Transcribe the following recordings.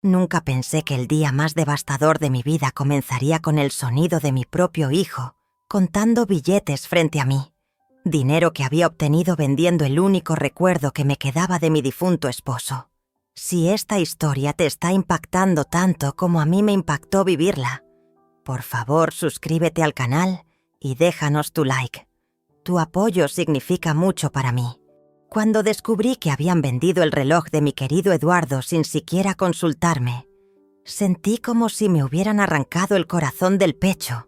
Nunca pensé que el día más devastador de mi vida comenzaría con el sonido de mi propio hijo, contando billetes frente a mí. Dinero que había obtenido vendiendo el único recuerdo que me quedaba de mi difunto esposo. Si esta historia te está impactando tanto como a mí me impactó vivirla, por favor suscríbete al canal y déjanos tu like. Tu apoyo significa mucho para mí. Cuando descubrí que habían vendido el reloj de mi querido Eduardo sin siquiera consultarme, sentí como si me hubieran arrancado el corazón del pecho.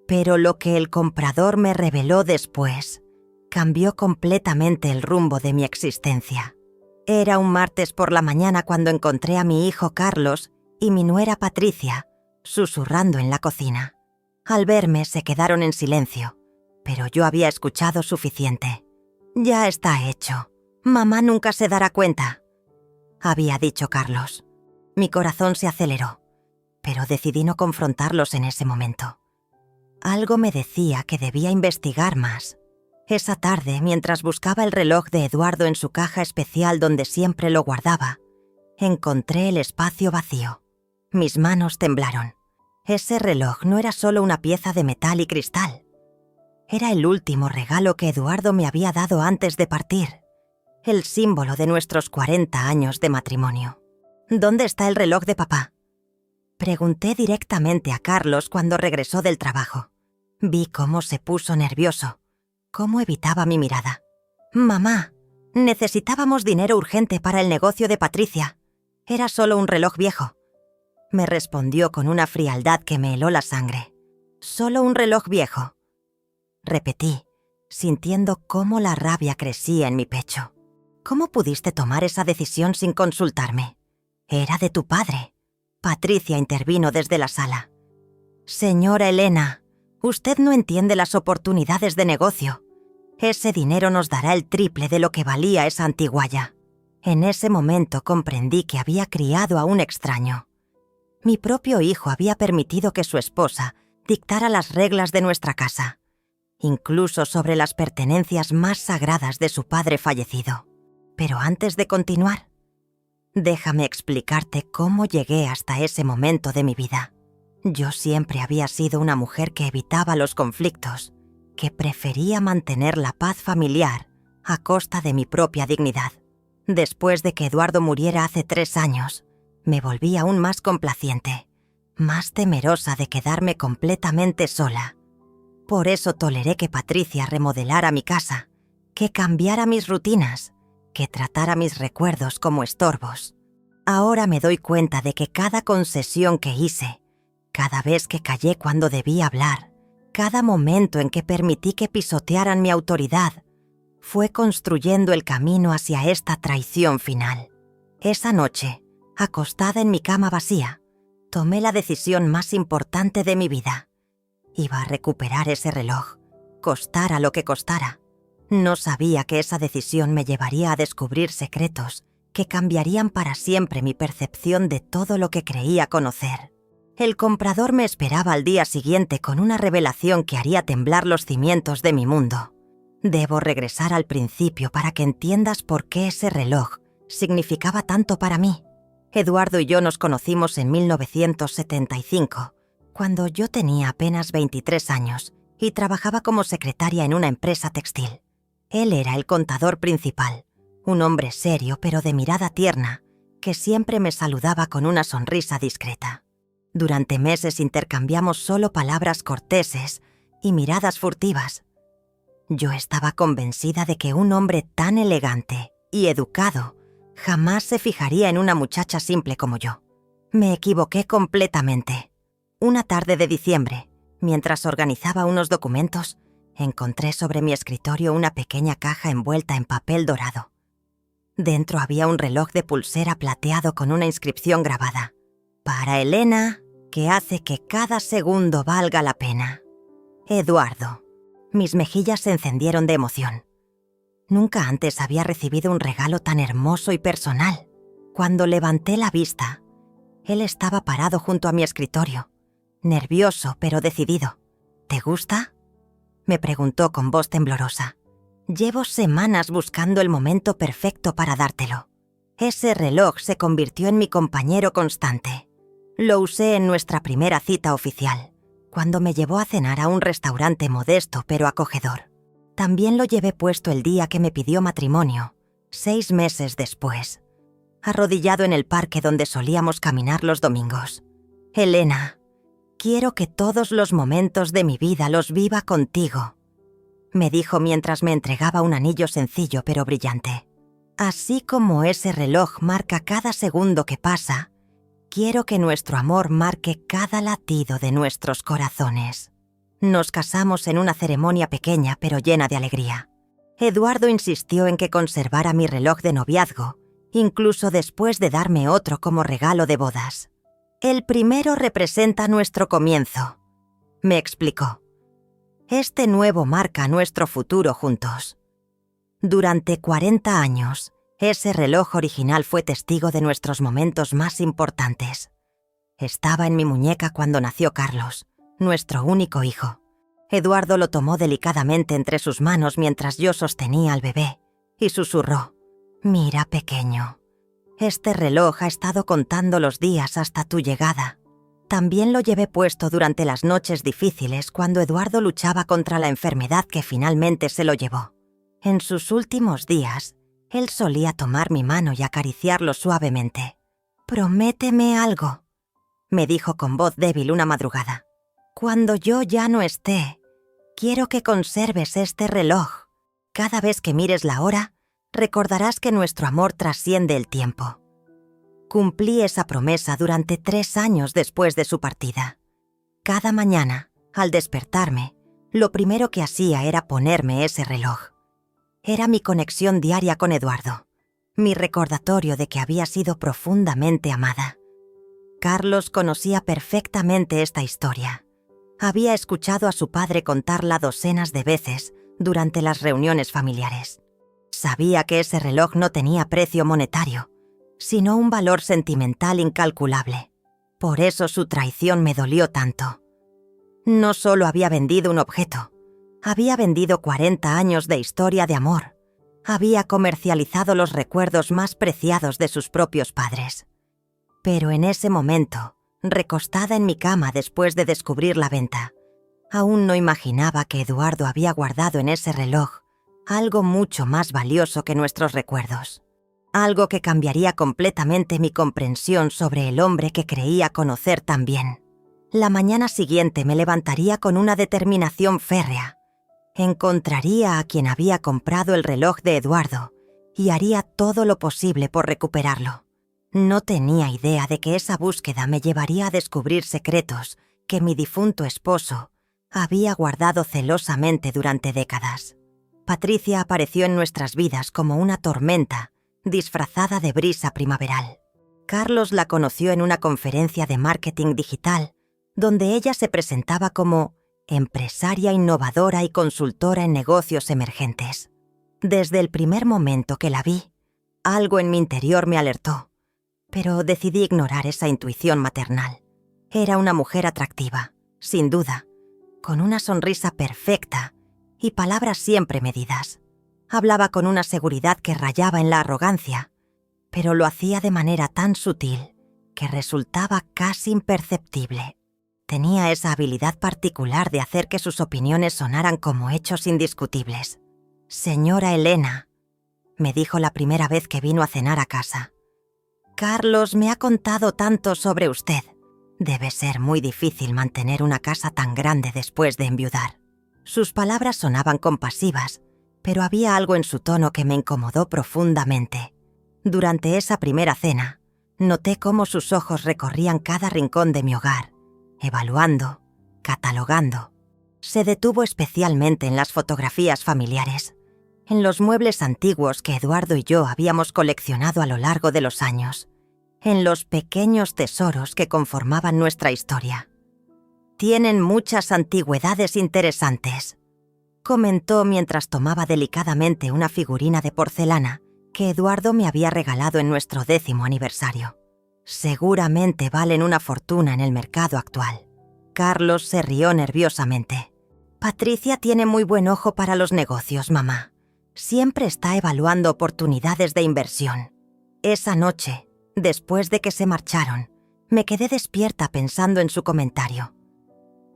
Pero lo que el comprador me reveló después cambió completamente el rumbo de mi existencia. Era un martes por la mañana cuando encontré a mi hijo Carlos y mi nuera Patricia susurrando en la cocina. Al verme se quedaron en silencio, pero yo había escuchado suficiente. «Ya está hecho. Mamá nunca se dará cuenta», había dicho Carlos. Mi corazón se aceleró, pero decidí no confrontarlos en ese momento. Algo me decía que debía investigar más. Esa tarde, mientras buscaba el reloj de Eduardo en su caja especial donde siempre lo guardaba, encontré el espacio vacío. Mis manos temblaron. Ese reloj no era solo una pieza de metal y cristal. Era el último regalo que Eduardo me había dado antes de partir, el símbolo de nuestros 40 años de matrimonio. «¿Dónde está el reloj de papá?», pregunté directamente a Carlos cuando regresó del trabajo. Vi cómo se puso nervioso, cómo evitaba mi mirada. «Mamá, necesitábamos dinero urgente para el negocio de Patricia. Era solo un reloj viejo», me respondió con una frialdad que me heló la sangre. «¿Solo un reloj viejo?», repetí, sintiendo cómo la rabia crecía en mi pecho. «¿Cómo pudiste tomar esa decisión sin consultarme? Era de tu padre». Patricia intervino desde la sala. «Señora Elena, usted no entiende las oportunidades de negocio. Ese dinero nos dará el triple de lo que valía esa antigualla». En ese momento comprendí que había criado a un extraño. Mi propio hijo había permitido que su esposa dictara las reglas de nuestra casa, incluso sobre las pertenencias más sagradas de su padre fallecido. Pero antes de continuar, déjame explicarte cómo llegué hasta ese momento de mi vida. Yo siempre había sido una mujer que evitaba los conflictos, que prefería mantener la paz familiar a costa de mi propia dignidad. Después de que Eduardo muriera hace 3 años, me volví aún más complaciente, más temerosa de quedarme completamente sola. Por eso toleré que Patricia remodelara mi casa, que cambiara mis rutinas, que tratara mis recuerdos como estorbos. Ahora me doy cuenta de que cada concesión que hice, cada vez que callé cuando debía hablar, cada momento en que permití que pisotearan mi autoridad, fue construyendo el camino hacia esta traición final. Esa noche, acostada en mi cama vacía, tomé la decisión más importante de mi vida. Iba a recuperar ese reloj, costara lo que costara. No sabía que esa decisión me llevaría a descubrir secretos que cambiarían para siempre mi percepción de todo lo que creía conocer. El comprador me esperaba al día siguiente con una revelación que haría temblar los cimientos de mi mundo. Debo regresar al principio para que entiendas por qué ese reloj significaba tanto para mí. Eduardo y yo nos conocimos en 1975, cuando yo tenía apenas 23 años y trabajaba como secretaria en una empresa textil. Él era el contador principal, un hombre serio pero de mirada tierna, que siempre me saludaba con una sonrisa discreta. Durante meses intercambiamos solo palabras corteses y miradas furtivas. Yo estaba convencida de que un hombre tan elegante y educado jamás se fijaría en una muchacha simple como yo. Me equivoqué completamente. Una tarde de diciembre, mientras organizaba unos documentos, encontré sobre mi escritorio una pequeña caja envuelta en papel dorado. Dentro había un reloj de pulsera plateado con una inscripción grabada: «Para Elena, que hace que cada segundo valga la pena. Eduardo». Mis mejillas se encendieron de emoción. Nunca antes había recibido un regalo tan hermoso y personal. Cuando levanté la vista, él estaba parado junto a mi escritorio, nervioso pero decidido. «¿Te gusta?», me preguntó con voz temblorosa. «Llevo semanas buscando el momento perfecto para dártelo». Ese reloj se convirtió en mi compañero constante. Lo usé en nuestra primera cita oficial, cuando me llevó a cenar a un restaurante modesto pero acogedor. También lo llevé puesto el día que me pidió matrimonio, 6 meses después, arrodillado en el parque donde solíamos caminar los domingos. Elena, quiero que todos los momentos de mi vida los viva contigo, me dijo mientras me entregaba un anillo sencillo pero brillante. Así como ese reloj marca cada segundo que pasa, quiero que nuestro amor marque cada latido de nuestros corazones. Nos casamos en una ceremonia pequeña pero llena de alegría. Eduardo insistió en que conservara mi reloj de noviazgo, incluso después de darme otro como regalo de bodas. El primero representa nuestro comienzo, me explicó. Este nuevo marca nuestro futuro juntos. Durante 40 años, ese reloj original fue testigo de nuestros momentos más importantes. Estaba en mi muñeca cuando nació Carlos, nuestro único hijo. Eduardo lo tomó delicadamente entre sus manos mientras yo sostenía al bebé, y susurró: «Mira, pequeño, este reloj ha estado contando los días hasta tu llegada». También lo llevé puesto durante las noches difíciles cuando Eduardo luchaba contra la enfermedad que finalmente se lo llevó. En sus últimos días, él solía tomar mi mano y acariciarlo suavemente. «Prométeme algo», me dijo con voz débil una madrugada. «Cuando yo ya no esté, quiero que conserves este reloj. Cada vez que mires la hora, recordarás que nuestro amor trasciende el tiempo». Cumplí esa promesa durante 3 años después de su partida. Cada mañana, al despertarme, lo primero que hacía era ponerme ese reloj. Era mi conexión diaria con Eduardo, mi recordatorio de que había sido profundamente amada. Carlos conocía perfectamente esta historia. Había escuchado a su padre contarla docenas de veces durante las reuniones familiares. Sabía que ese reloj no tenía precio monetario, sino un valor sentimental incalculable. Por eso su traición me dolió tanto. No solo había vendido un objeto, había vendido 40 años de historia de amor. Había comercializado los recuerdos más preciados de sus propios padres. Pero en ese momento, recostada en mi cama después de descubrir la venta, aún no imaginaba que Eduardo había guardado en ese reloj algo mucho más valioso que nuestros recuerdos. Algo que cambiaría completamente mi comprensión sobre el hombre que creía conocer tan bien. La mañana siguiente me levantaría con una determinación férrea. Encontraría a quien había comprado el reloj de Eduardo y haría todo lo posible por recuperarlo. No tenía idea de que esa búsqueda me llevaría a descubrir secretos que mi difunto esposo había guardado celosamente durante décadas. Patricia apareció en nuestras vidas como una tormenta disfrazada de brisa primaveral. Carlos la conoció en una conferencia de marketing digital, donde ella se presentaba como empresaria innovadora y consultora en negocios emergentes. Desde el primer momento que la vi, algo en mi interior me alertó, pero decidí ignorar esa intuición maternal. Era una mujer atractiva, sin duda, con una sonrisa perfecta y palabras siempre medidas. Hablaba con una seguridad que rayaba en la arrogancia, pero lo hacía de manera tan sutil que resultaba casi imperceptible. Tenía esa habilidad particular de hacer que sus opiniones sonaran como hechos indiscutibles. «Señora Elena», me dijo la primera vez que vino a cenar a casa, «Carlos me ha contado tanto sobre usted. Debe ser muy difícil mantener una casa tan grande después de enviudar». Sus palabras sonaban compasivas, pero había algo en su tono que me incomodó profundamente. Durante esa primera cena, noté cómo sus ojos recorrían cada rincón de mi hogar, evaluando, catalogando. Se detuvo especialmente en las fotografías familiares, en los muebles antiguos que Eduardo y yo habíamos coleccionado a lo largo de los años, en los pequeños tesoros que conformaban nuestra historia. «Tienen muchas antigüedades interesantes», comentó mientras tomaba delicadamente una figurina de porcelana que Eduardo me había regalado en nuestro 10º aniversario. «Seguramente valen una fortuna en el mercado actual». Carlos se rió nerviosamente. «Patricia tiene muy buen ojo para los negocios, mamá. Siempre está evaluando oportunidades de inversión. Esa noche, después de que se marcharon, me quedé despierta pensando en su comentario.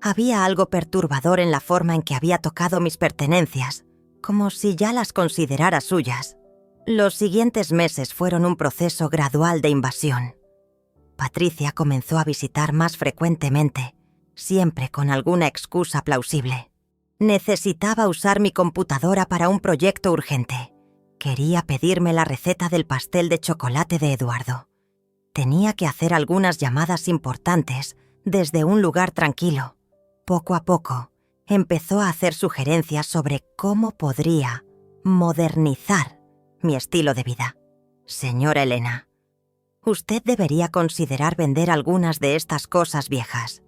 Había algo perturbador en la forma en que había tocado mis pertenencias, como si ya las considerara suyas. Los siguientes meses fueron un proceso gradual de invasión. Patricia comenzó a visitar más frecuentemente, siempre con alguna excusa plausible. Necesitaba usar mi computadora para un proyecto urgente. Quería pedirme la receta del pastel de chocolate de Eduardo. Tenía que hacer algunas llamadas importantes desde un lugar tranquilo. Poco a poco, empezó a hacer sugerencias sobre cómo podría modernizar mi estilo de vida. Señora Elena, usted debería considerar vender algunas de estas cosas viejas.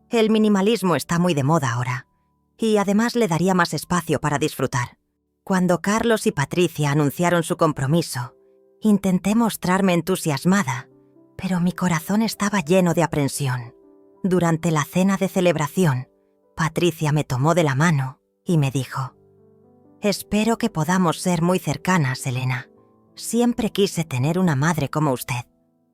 El minimalismo está muy de moda ahora, y además le daría más espacio para disfrutar. Cuando Carlos y Patricia anunciaron su compromiso, intenté mostrarme entusiasmada, pero mi corazón estaba lleno de aprensión. Durante la cena de celebración, Patricia me tomó de la mano y me dijo: «Espero que podamos ser muy cercanas, Elena. Siempre quise tener una madre como usted».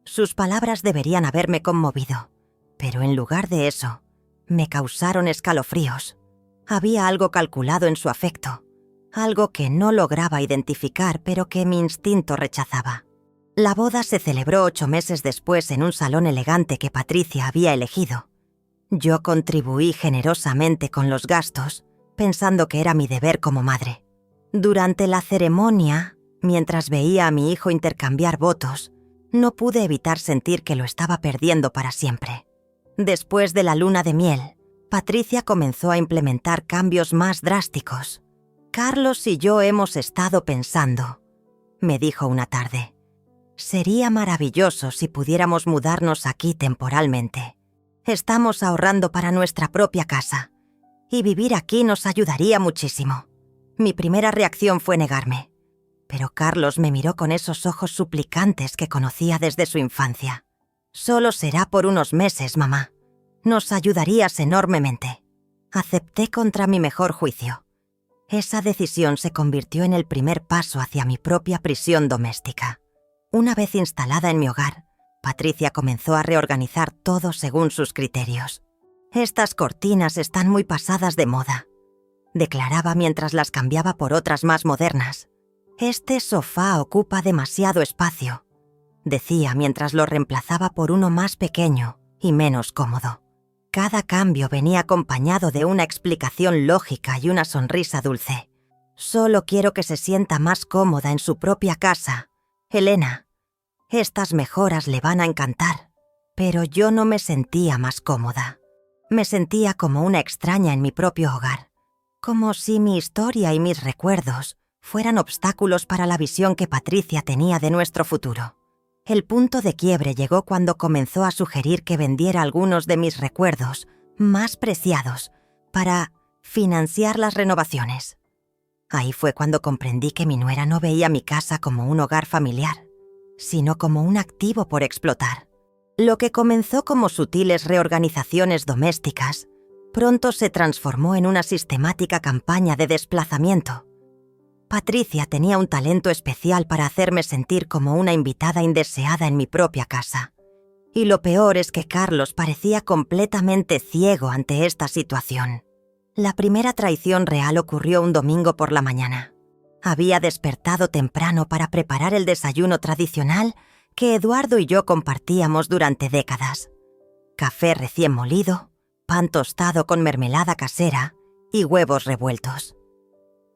Sus palabras deberían haberme conmovido, pero en lugar de eso, me causaron escalofríos. Había algo calculado en su afecto, algo que no lograba identificar, pero que mi instinto rechazaba. La boda se celebró 8 meses después en un salón elegante que Patricia había elegido. Yo contribuí generosamente con los gastos, pensando que era mi deber como madre. Durante la ceremonia, mientras veía a mi hijo intercambiar votos, no pude evitar sentir que lo estaba perdiendo para siempre. Después de la luna de miel, Patricia comenzó a implementar cambios más drásticos. «Carlos y yo hemos estado pensando», me dijo una tarde. «Sería maravilloso si pudiéramos mudarnos aquí temporalmente. Estamos ahorrando para nuestra propia casa, y vivir aquí nos ayudaría muchísimo». Mi primera reacción fue negarme, pero Carlos me miró con esos ojos suplicantes que conocía desde su infancia. «Solo será por unos meses, mamá. Nos ayudarías enormemente». Acepté contra mi mejor juicio. Esa decisión se convirtió en el primer paso hacia mi propia prisión doméstica. Una vez instalada en mi hogar, Patricia comenzó a reorganizar todo según sus criterios. «Estas cortinas están muy pasadas de moda», declaraba mientras las cambiaba por otras más modernas. «Este sofá ocupa demasiado espacio», decía mientras lo reemplazaba por uno más pequeño y menos cómodo. Cada cambio venía acompañado de una explicación lógica y una sonrisa dulce. «Solo quiero que se sienta más cómoda en su propia casa, Elena. Estas mejoras le van a encantar». Pero yo no me sentía más cómoda. Me sentía como una extraña en mi propio hogar, como si mi historia y mis recuerdos fueran obstáculos para la visión que Patricia tenía de nuestro futuro. El punto de quiebre llegó cuando comenzó a sugerir que vendiera algunos de mis recuerdos más preciados para financiar las renovaciones. Ahí fue cuando comprendí que mi nuera no veía mi casa como un hogar familiar, sino como un activo por explotar. Lo que comenzó como sutiles reorganizaciones domésticas, pronto se transformó en una sistemática campaña de desplazamiento. Patricia tenía un talento especial para hacerme sentir como una invitada indeseada en mi propia casa. Y lo peor es que Carlos parecía completamente ciego ante esta situación. La primera traición real ocurrió un domingo por la mañana. Había despertado temprano para preparar el desayuno tradicional que Eduardo y yo compartíamos durante décadas. Café recién molido, pan tostado con mermelada casera y huevos revueltos.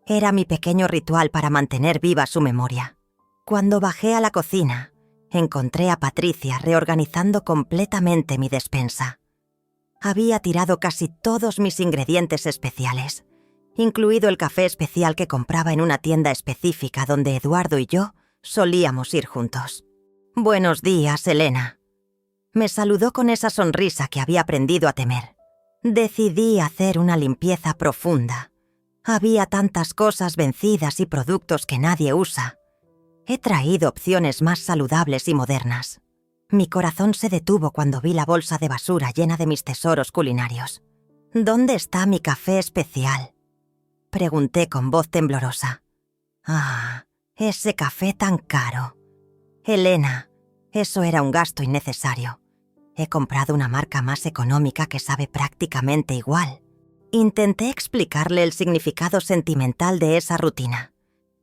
Era mi pequeño ritual para mantener viva su memoria. Cuando bajé a la cocina, encontré a Patricia reorganizando completamente mi despensa. Había tirado casi todos mis ingredientes especiales, incluido el café especial que compraba en una tienda específica donde Eduardo y yo solíamos ir juntos. «Buenos días, Elena». Me saludó con esa sonrisa que había aprendido a temer. Decidí hacer una limpieza profunda. Había tantas cosas vencidas y productos que nadie usa. He traído opciones más saludables y modernas. Mi corazón se detuvo cuando vi la bolsa de basura llena de mis tesoros culinarios. «¿Dónde está mi café especial?», pregunté con voz temblorosa. «Ah, ese café tan caro. Elena, eso era un gasto innecesario. He comprado una marca más económica que sabe prácticamente igual. Intenté explicarle el significado sentimental de esa rutina,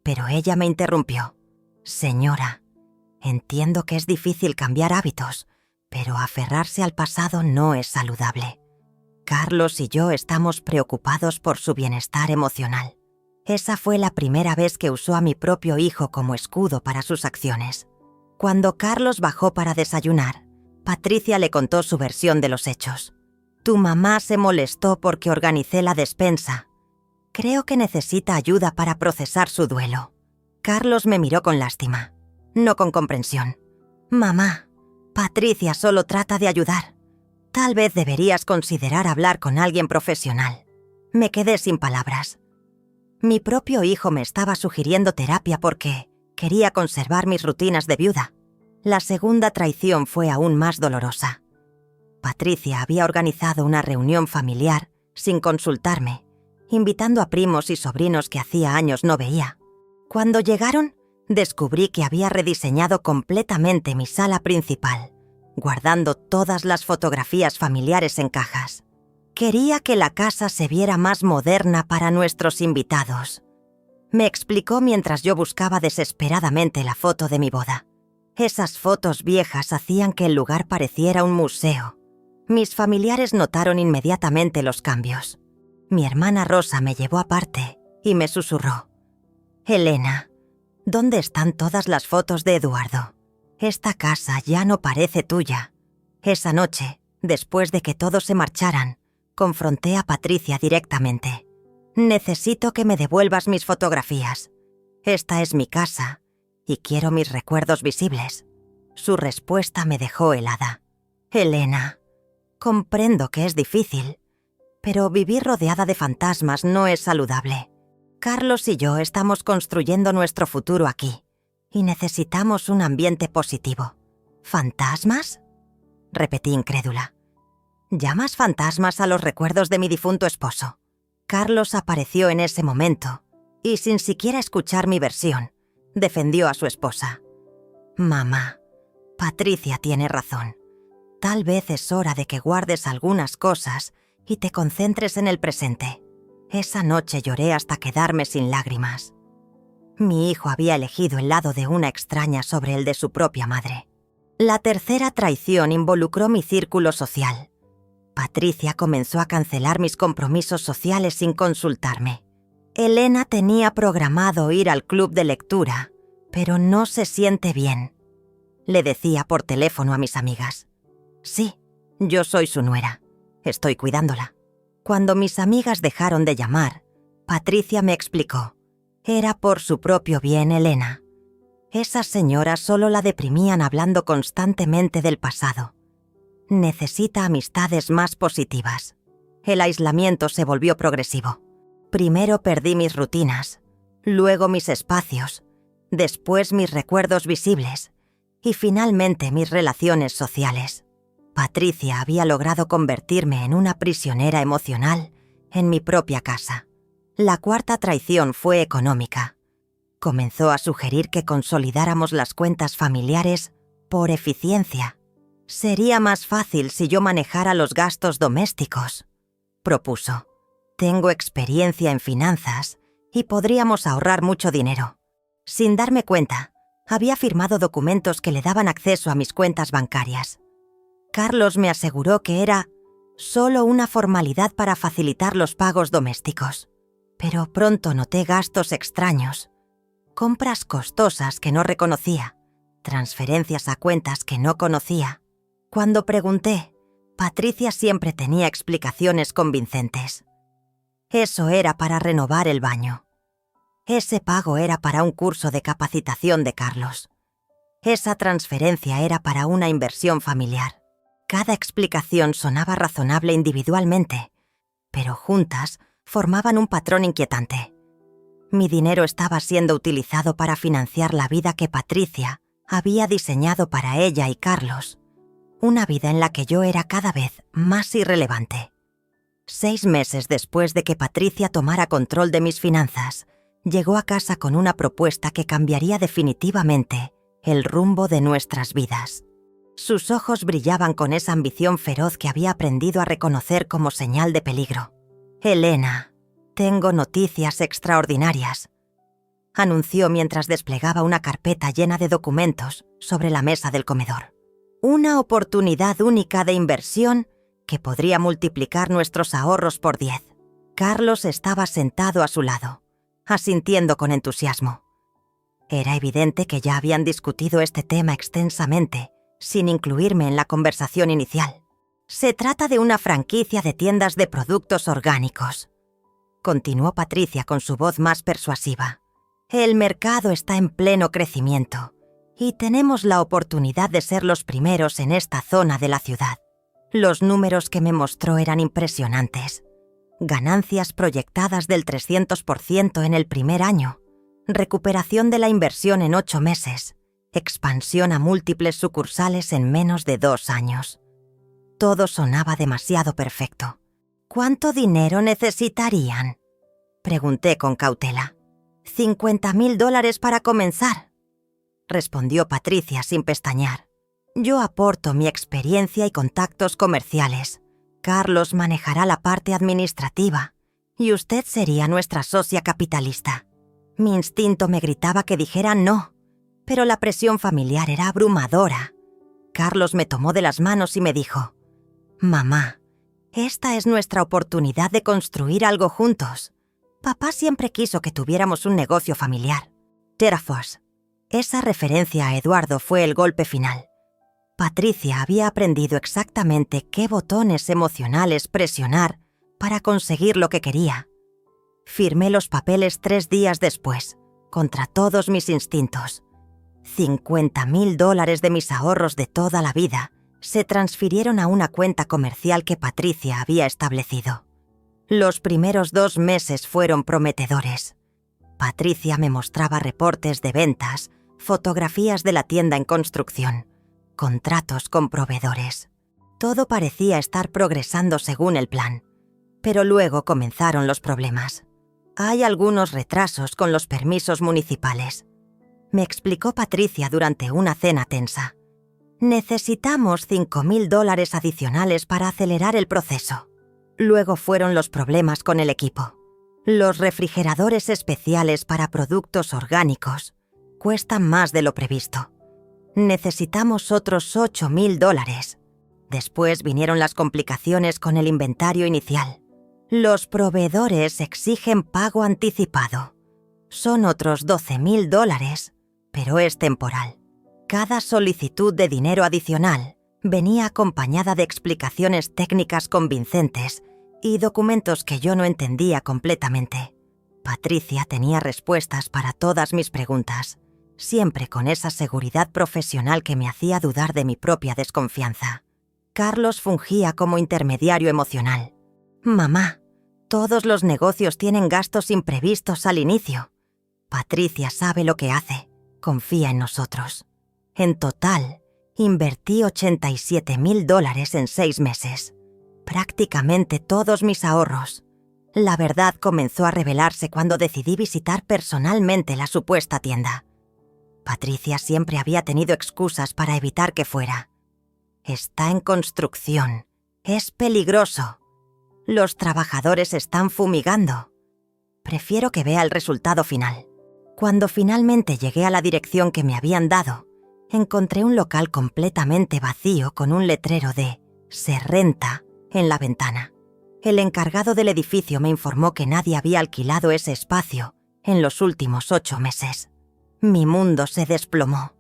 pero ella me interrumpió. Señora, entiendo que es difícil cambiar hábitos, pero aferrarse al pasado no es saludable. Carlos y yo estamos preocupados por su bienestar emocional. Esa fue la primera vez que usó a mi propio hijo como escudo para sus acciones. Cuando Carlos bajó para desayunar, Patricia le contó su versión de los hechos. Tu mamá se molestó porque organicé la despensa. Creo que necesita ayuda para procesar su duelo. Carlos me miró con lástima, no con comprensión. Mamá, Patricia solo trata de ayudar. Tal vez deberías considerar hablar con alguien profesional. Me quedé sin palabras. Mi propio hijo me estaba sugiriendo terapia porque quería conservar mis rutinas de viuda. La segunda traición fue aún más dolorosa. Patricia había organizado una reunión familiar sin consultarme, invitando a primos y sobrinos que hacía años no veía. Cuando llegaron, descubrí que había rediseñado completamente mi sala principal, guardando todas las fotografías familiares en cajas. Quería que la casa se viera más moderna para nuestros invitados. Me explicó mientras yo buscaba desesperadamente la foto de mi boda. Esas fotos viejas hacían que el lugar pareciera un museo. Mis familiares notaron inmediatamente los cambios. Mi hermana Rosa me llevó aparte y me susurró. Elena, ¿dónde están todas las fotos de Eduardo? Esta casa ya no parece tuya. Esa noche, después de que todos se marcharan, confronté a Patricia directamente. Necesito que me devuelvas mis fotografías. Esta es mi casa y quiero mis recuerdos visibles. Su respuesta me dejó helada. Elena, comprendo que es difícil, pero vivir rodeada de fantasmas no es saludable. Carlos y yo estamos construyendo nuestro futuro aquí y necesitamos un ambiente positivo. ¿Fantasmas?, repetí incrédula. ¿Llamas fantasmas a los recuerdos de mi difunto esposo? Carlos apareció en ese momento y, sin siquiera escuchar mi versión, defendió a su esposa. Mamá, Patricia tiene razón. Tal vez es hora de que guardes algunas cosas y te concentres en el presente. Esa noche lloré hasta quedarme sin lágrimas. Mi hijo había elegido el lado de una extraña sobre el de su propia madre. La tercera traición involucró mi círculo social. Patricia comenzó a cancelar mis compromisos sociales sin consultarme. Elena tenía programado ir al club de lectura, pero no se siente bien. Le decía por teléfono a mis amigas. Sí, yo soy su nuera. Estoy cuidándola. Cuando mis amigas dejaron de llamar, Patricia me explicó. Era por su propio bien, Elena. Esas señoras solo la deprimían hablando constantemente del pasado. Necesita amistades más positivas. El aislamiento se volvió progresivo. Primero perdí mis rutinas, luego mis espacios, después mis recuerdos visibles y finalmente mis relaciones sociales. Patricia había logrado convertirme en una prisionera emocional en mi propia casa. La cuarta traición fue económica. Comenzó a sugerir que consolidáramos las cuentas familiares por eficiencia. Sería más fácil si yo manejara los gastos domésticos, propuso. Tengo experiencia en finanzas y podríamos ahorrar mucho dinero. Sin darme cuenta, había firmado documentos que le daban acceso a mis cuentas bancarias. Carlos me aseguró que era solo una formalidad para facilitar los pagos domésticos. Pero pronto noté gastos extraños, compras costosas que no reconocía, transferencias a cuentas que no conocía. Cuando pregunté, Patricia siempre tenía explicaciones convincentes. Eso era para renovar el baño. Ese pago era para un curso de capacitación de Carlos. Esa transferencia era para una inversión familiar. Cada explicación sonaba razonable individualmente, pero juntas formaban un patrón inquietante. Mi dinero estaba siendo utilizado para financiar la vida que Patricia había diseñado para ella y Carlos. Una vida en la que yo era cada vez más irrelevante. 6 meses después de que Patricia tomara control de mis finanzas, llegó a casa con una propuesta que cambiaría definitivamente el rumbo de nuestras vidas. Sus ojos brillaban con esa ambición feroz que había aprendido a reconocer como señal de peligro. «Elena, tengo noticias extraordinarias», anunció mientras desplegaba una carpeta llena de documentos sobre la mesa del comedor. «Una oportunidad única de inversión que podría multiplicar nuestros ahorros por 10. Carlos estaba sentado a su lado, asintiendo con entusiasmo. Era evidente que ya habían discutido este tema extensamente, sin incluirme en la conversación inicial. «Se trata de una franquicia de tiendas de productos orgánicos», continuó Patricia con su voz más persuasiva. «El mercado está en pleno crecimiento y tenemos la oportunidad de ser los primeros en esta zona de la ciudad». Los números que me mostró eran impresionantes. Ganancias proyectadas del 300% en el primer año, recuperación de la inversión en 8 meses, expansión a múltiples sucursales en menos de 2 años. Todo sonaba demasiado perfecto. «¿Cuánto dinero necesitarían?», pregunté con cautela. $50,000 para comenzar», respondió Patricia sin pestañear. «Yo aporto mi experiencia y contactos comerciales. Carlos manejará la parte administrativa y usted sería nuestra socia capitalista». Mi instinto me gritaba que dijera no, pero la presión familiar era abrumadora. Carlos me tomó de las manos y me dijo: «Mamá, esta es nuestra oportunidad de construir algo juntos. Papá siempre quiso que tuviéramos un negocio familiar». Terraforce. Esa referencia a Eduardo fue el golpe final. Patricia había aprendido exactamente qué botones emocionales presionar para conseguir lo que quería. Firmé los papeles 3 días después, contra todos mis instintos. $50,000 de mis ahorros de toda la vida se transfirieron a una cuenta comercial que Patricia había establecido. Los primeros 2 meses fueron prometedores. Patricia me mostraba reportes de ventas, fotografías de la tienda en construcción, contratos con proveedores. Todo parecía estar progresando según el plan, pero luego comenzaron los problemas. «Hay algunos retrasos con los permisos municipales», me explicó Patricia durante una cena tensa. «Necesitamos $5,000 adicionales para acelerar el proceso». Luego fueron los problemas con el equipo. Los refrigeradores especiales para productos orgánicos cuestan más de lo previsto. Necesitamos otros $8,000. Después vinieron las complicaciones con el inventario inicial. Los proveedores exigen pago anticipado. Son otros $12,000, pero es temporal. Cada solicitud de dinero adicional venía acompañada de explicaciones técnicas convincentes y documentos que yo no entendía completamente. Patricia tenía respuestas para todas mis preguntas, siempre con esa seguridad profesional que me hacía dudar de mi propia desconfianza. Carlos fungía como intermediario emocional. «Mamá, todos los negocios tienen gastos imprevistos al inicio. Patricia sabe lo que hace, confía en nosotros». En total, invertí $87,000 en 6 meses. Prácticamente todos mis ahorros. La verdad comenzó a revelarse cuando decidí visitar personalmente la supuesta tienda. Patricia siempre había tenido excusas para evitar que fuera. «Está en construcción. Es peligroso. Los trabajadores están fumigando. Prefiero que vea el resultado final». Cuando finalmente llegué a la dirección que me habían dado, encontré un local completamente vacío con un letrero de «Se renta» en la ventana. El encargado del edificio me informó que nadie había alquilado ese espacio en los últimos 8 meses. Mi mundo se desplomó.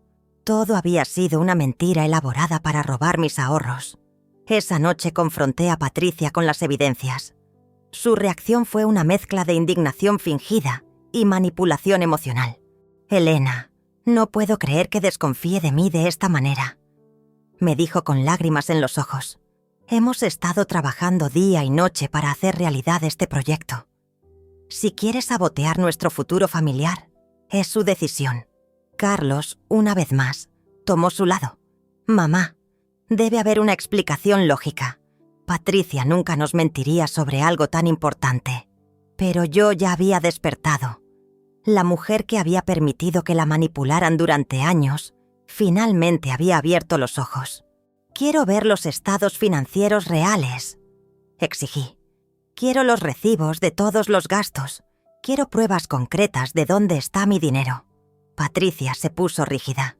Todo había sido una mentira elaborada para robar mis ahorros. Esa noche confronté a Patricia con las evidencias. Su reacción fue una mezcla de indignación fingida y manipulación emocional. «Elena, no puedo creer que desconfíe de mí de esta manera», me dijo con lágrimas en los ojos. «Hemos estado trabajando día y noche para hacer realidad este proyecto. Si quiere sabotear nuestro futuro familiar, es su decisión». Carlos, una vez más, tomó su lado. «Mamá, debe haber una explicación lógica. Patricia nunca nos mentiría sobre algo tan importante. Pero yo ya había despertado. La mujer que había permitido que la manipularan durante años Finalmente había abierto los ojos. «Quiero ver los estados financieros reales», exigí. «Quiero los recibos de todos los gastos. Quiero pruebas concretas de dónde está mi dinero». Patricia se puso rígida.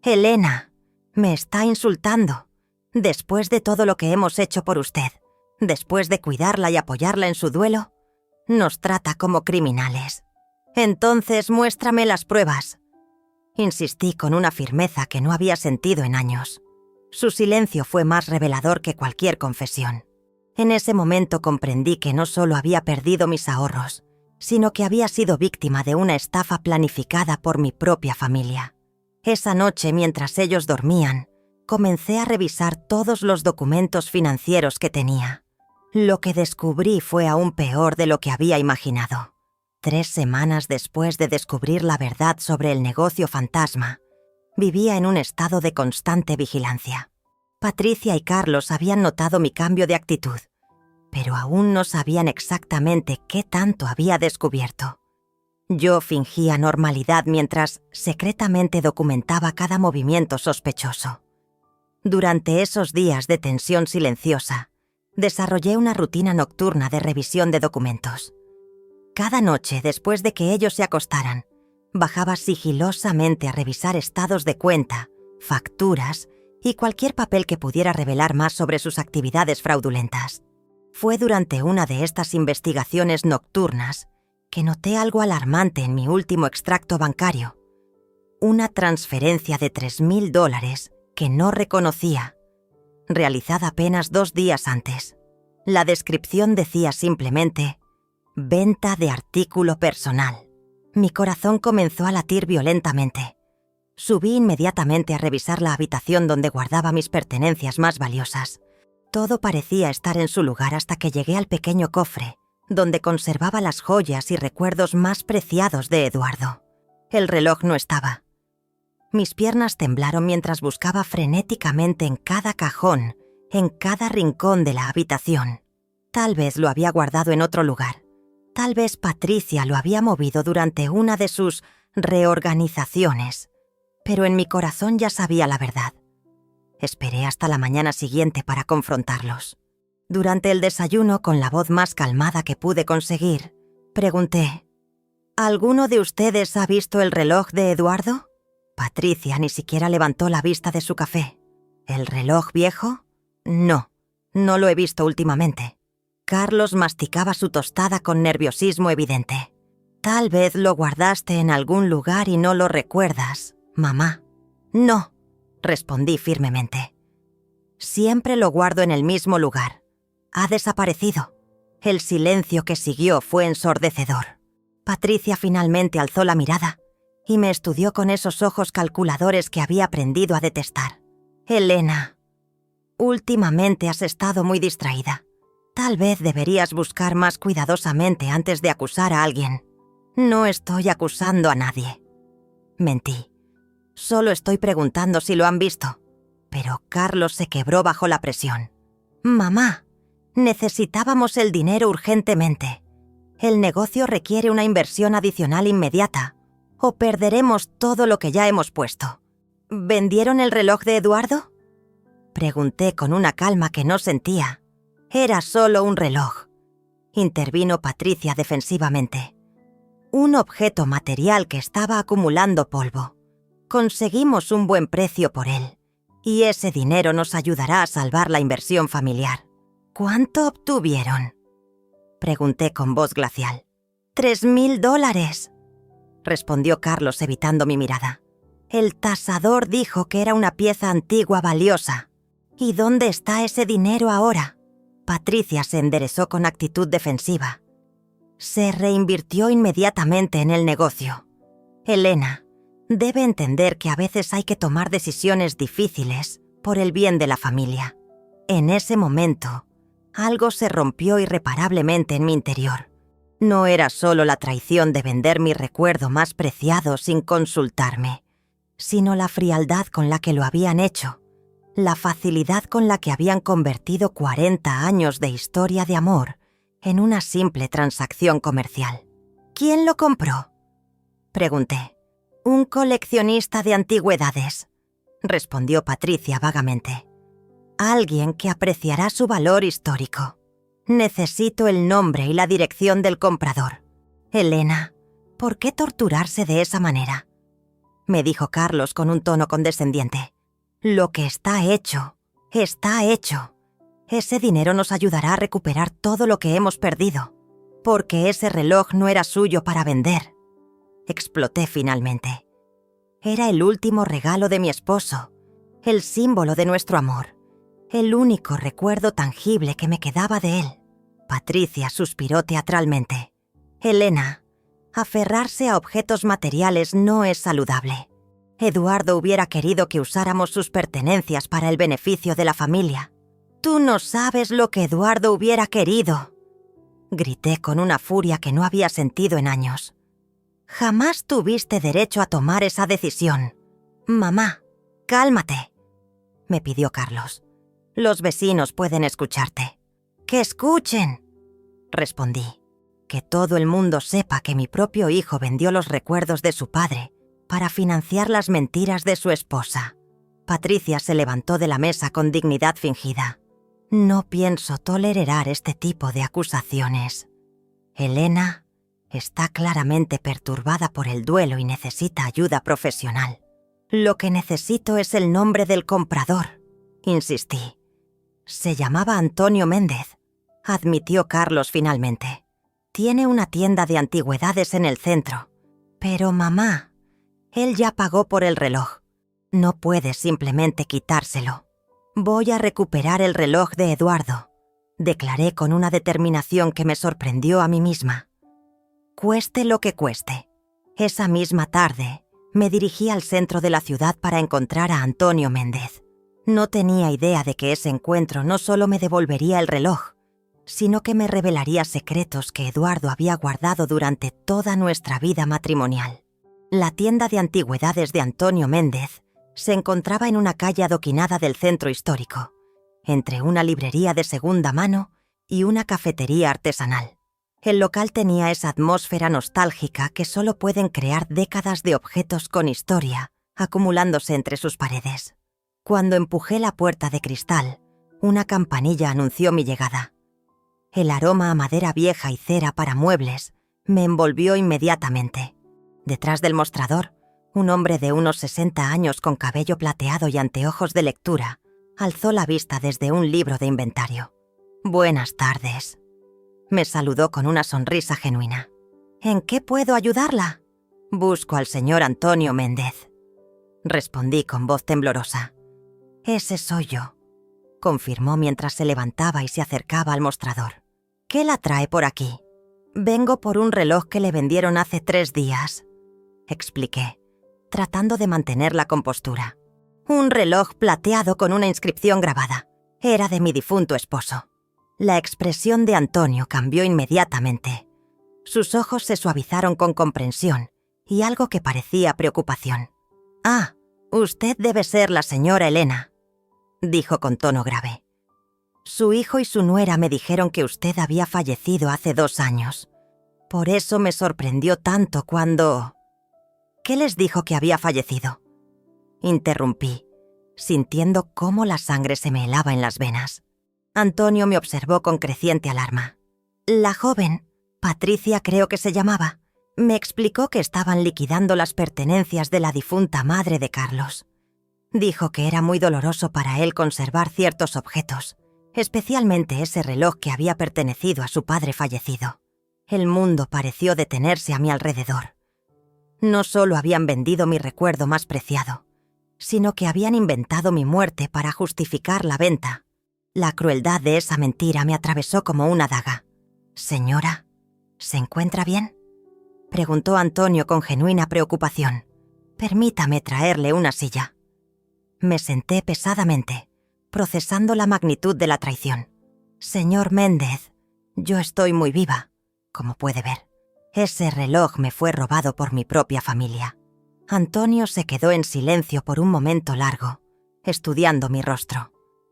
«Elena, me está insultando. Después de todo lo que hemos hecho por usted, después de cuidarla y apoyarla en su duelo, nos trata como criminales. Entonces muéstrame las pruebas». Insistí con una firmeza que no había sentido en años. Su silencio fue más revelador que cualquier confesión. En ese momento comprendí que no solo había perdido mis ahorros, sino que había sido víctima de una estafa planificada por mi propia familia. Esa noche, mientras ellos dormían, comencé a revisar todos los documentos financieros que tenía. Lo que descubrí fue aún peor de lo que había imaginado. 3 semanas después de descubrir la verdad sobre el negocio fantasma, vivía en un estado de constante vigilancia. Patricia y Carlos habían notado mi cambio de actitud, pero aún no sabían exactamente qué tanto había descubierto. Yo fingía normalidad mientras secretamente documentaba cada movimiento sospechoso. Durante esos días de tensión silenciosa, desarrollé una rutina nocturna de revisión de documentos. Cada noche, después de que ellos se acostaran, bajaba sigilosamente a revisar estados de cuenta, facturas y cualquier papel que pudiera revelar más sobre sus actividades fraudulentas. Fue durante una de estas investigaciones nocturnas que noté algo alarmante en mi último extracto bancario. Una transferencia de $3,000 que no reconocía, realizada apenas 2 días antes. La descripción decía simplemente: «Venta de artículo personal». Mi corazón comenzó a latir violentamente. Subí inmediatamente a revisar la habitación donde guardaba mis pertenencias más valiosas. Todo parecía estar en su lugar hasta que llegué al pequeño cofre, donde conservaba las joyas y recuerdos más preciados de Eduardo. El reloj no estaba. Mis piernas temblaron mientras buscaba frenéticamente en cada cajón, en cada rincón de la habitación. Tal vez lo había guardado en otro lugar. Tal vez Patricia lo había movido durante una de sus reorganizaciones. Pero en mi corazón ya sabía la verdad. Esperé hasta la mañana siguiente para confrontarlos. Durante el desayuno, con la voz más calmada que pude conseguir, pregunté: ¿alguno de ustedes ha visto el reloj de Eduardo? Patricia ni siquiera levantó la vista de su café. ¿El reloj viejo? No, no lo he visto últimamente. Carlos masticaba su tostada con nerviosismo evidente. Tal vez lo guardaste en algún lugar y no lo recuerdas, mamá. No, respondí firmemente. Siempre lo guardo en el mismo lugar. Ha desaparecido. El silencio que siguió fue ensordecedor. Patricia finalmente alzó la mirada y me estudió con esos ojos calculadores que había aprendido a detestar. Elena, últimamente has estado muy distraída. Tal vez deberías buscar más cuidadosamente antes de acusar a alguien. No estoy acusando a nadie. Mentí. Solo estoy preguntando si lo han visto. Pero Carlos se quebró bajo la presión. Mamá, necesitábamos el dinero urgentemente. El negocio requiere una inversión adicional inmediata, o perderemos todo lo que ya hemos puesto. ¿Vendieron el reloj de Eduardo? Pregunté con una calma que no sentía. Era solo un reloj. Intervino Patricia defensivamente. Un objeto material que estaba acumulando polvo. Conseguimos un buen precio por él, y ese dinero nos ayudará a salvar la inversión familiar. ¿Cuánto obtuvieron? Pregunté con voz glacial. $3,000, respondió Carlos evitando mi mirada. El tasador dijo que era una pieza antigua valiosa. ¿Y dónde está ese dinero ahora? Patricia se enderezó con actitud defensiva. Se reinvirtió inmediatamente en el negocio. Elena, debe entender que a veces hay que tomar decisiones difíciles por el bien de la familia. En ese momento, algo se rompió irreparablemente en mi interior. No era solo la traición de vender mi recuerdo más preciado sin consultarme, sino la frialdad con la que lo habían hecho, la facilidad con la que habían convertido 40 años de historia de amor en una simple transacción comercial. ¿Quién lo compró? Pregunté. Un coleccionista de antigüedades, respondió Patricia vagamente. Alguien que apreciará su valor histórico. Necesito el nombre y la dirección del comprador. Elena, ¿por qué torturarse de esa manera? Me dijo Carlos con un tono condescendiente. Lo que está hecho, está hecho. Ese dinero nos ayudará a recuperar todo lo que hemos perdido, porque ese reloj no era suyo para vender. Exploté finalmente. Era el último regalo de mi esposo, el símbolo de nuestro amor, el único recuerdo tangible que me quedaba de él. Patricia suspiró teatralmente. Elena, aferrarse a objetos materiales no es saludable. Eduardo hubiera querido que usáramos sus pertenencias para el beneficio de la familia. Tú no sabes lo que Eduardo hubiera querido. Grité con una furia que no había sentido en años. Jamás tuviste derecho a tomar esa decisión. Mamá, cálmate, me pidió Carlos. Los vecinos pueden escucharte. ¡Que escuchen!, respondí. Que todo el mundo sepa que mi propio hijo vendió los recuerdos de su padre para financiar las mentiras de su esposa. Patricia se levantó de la mesa con dignidad fingida. No pienso tolerar este tipo de acusaciones. Elena está claramente perturbada por el duelo y necesita ayuda profesional. Lo que necesito es el nombre del comprador, insistí. Se llamaba Antonio Méndez, admitió Carlos finalmente. Tiene una tienda de antigüedades en el centro. Pero mamá, él ya pagó por el reloj. No puedes simplemente quitárselo. Voy a recuperar el reloj de Eduardo, declaré con una determinación que me sorprendió a mí misma. Cueste lo que cueste. Esa misma tarde, me dirigí al centro de la ciudad para encontrar a Antonio Méndez. No tenía idea de que ese encuentro no solo me devolvería el reloj, sino que me revelaría secretos que Eduardo había guardado durante toda nuestra vida matrimonial. La tienda de antigüedades de Antonio Méndez se encontraba en una calle adoquinada del centro histórico, entre una librería de segunda mano y una cafetería artesanal. El local tenía esa atmósfera nostálgica que solo pueden crear décadas de objetos con historia, acumulándose entre sus paredes. Cuando empujé la puerta de cristal, una campanilla anunció mi llegada. El aroma a madera vieja y cera para muebles me envolvió inmediatamente. Detrás del mostrador, un hombre de unos 60 años con cabello plateado y anteojos de lectura alzó la vista desde un libro de inventario. «Buenas tardes», me saludó con una sonrisa genuina. «¿En qué puedo ayudarla?» «Busco al señor Antonio Méndez», respondí con voz temblorosa. «Ese soy yo», confirmó mientras se levantaba y se acercaba al mostrador. «¿Qué la trae por aquí?» «Vengo por un reloj que le vendieron hace 3 días», expliqué, tratando de mantener la compostura. Un reloj plateado con una inscripción grabada. Era de mi difunto esposo. La expresión de Antonio cambió inmediatamente. Sus ojos se suavizaron con comprensión y algo que parecía preocupación. «Ah, usted debe ser la señora Elena», dijo con tono grave. «Su hijo y su nuera me dijeron que usted había fallecido hace 2 años. Por eso me sorprendió tanto cuando...» «¿Qué les dijo que había fallecido?», interrumpí, sintiendo cómo la sangre se me helaba en las venas. Antonio me observó con creciente alarma. La joven, Patricia creo que se llamaba, me explicó que estaban liquidando las pertenencias de la difunta madre de Carlos. Dijo que era muy doloroso para él conservar ciertos objetos, especialmente ese reloj que había pertenecido a su padre fallecido. El mundo pareció detenerse a mi alrededor. No solo habían vendido mi recuerdo más preciado, sino que habían inventado mi muerte para justificar la venta. La crueldad de esa mentira me atravesó como una daga. «Señora, ¿se encuentra bien?», preguntó Antonio con genuina preocupación. «Permítame traerle una silla». Me senté pesadamente, procesando la magnitud de la traición. «Señor Méndez, yo estoy muy viva, como puede ver. Ese reloj me fue robado por mi propia familia». Antonio se quedó en silencio por un momento largo, estudiando mi rostro.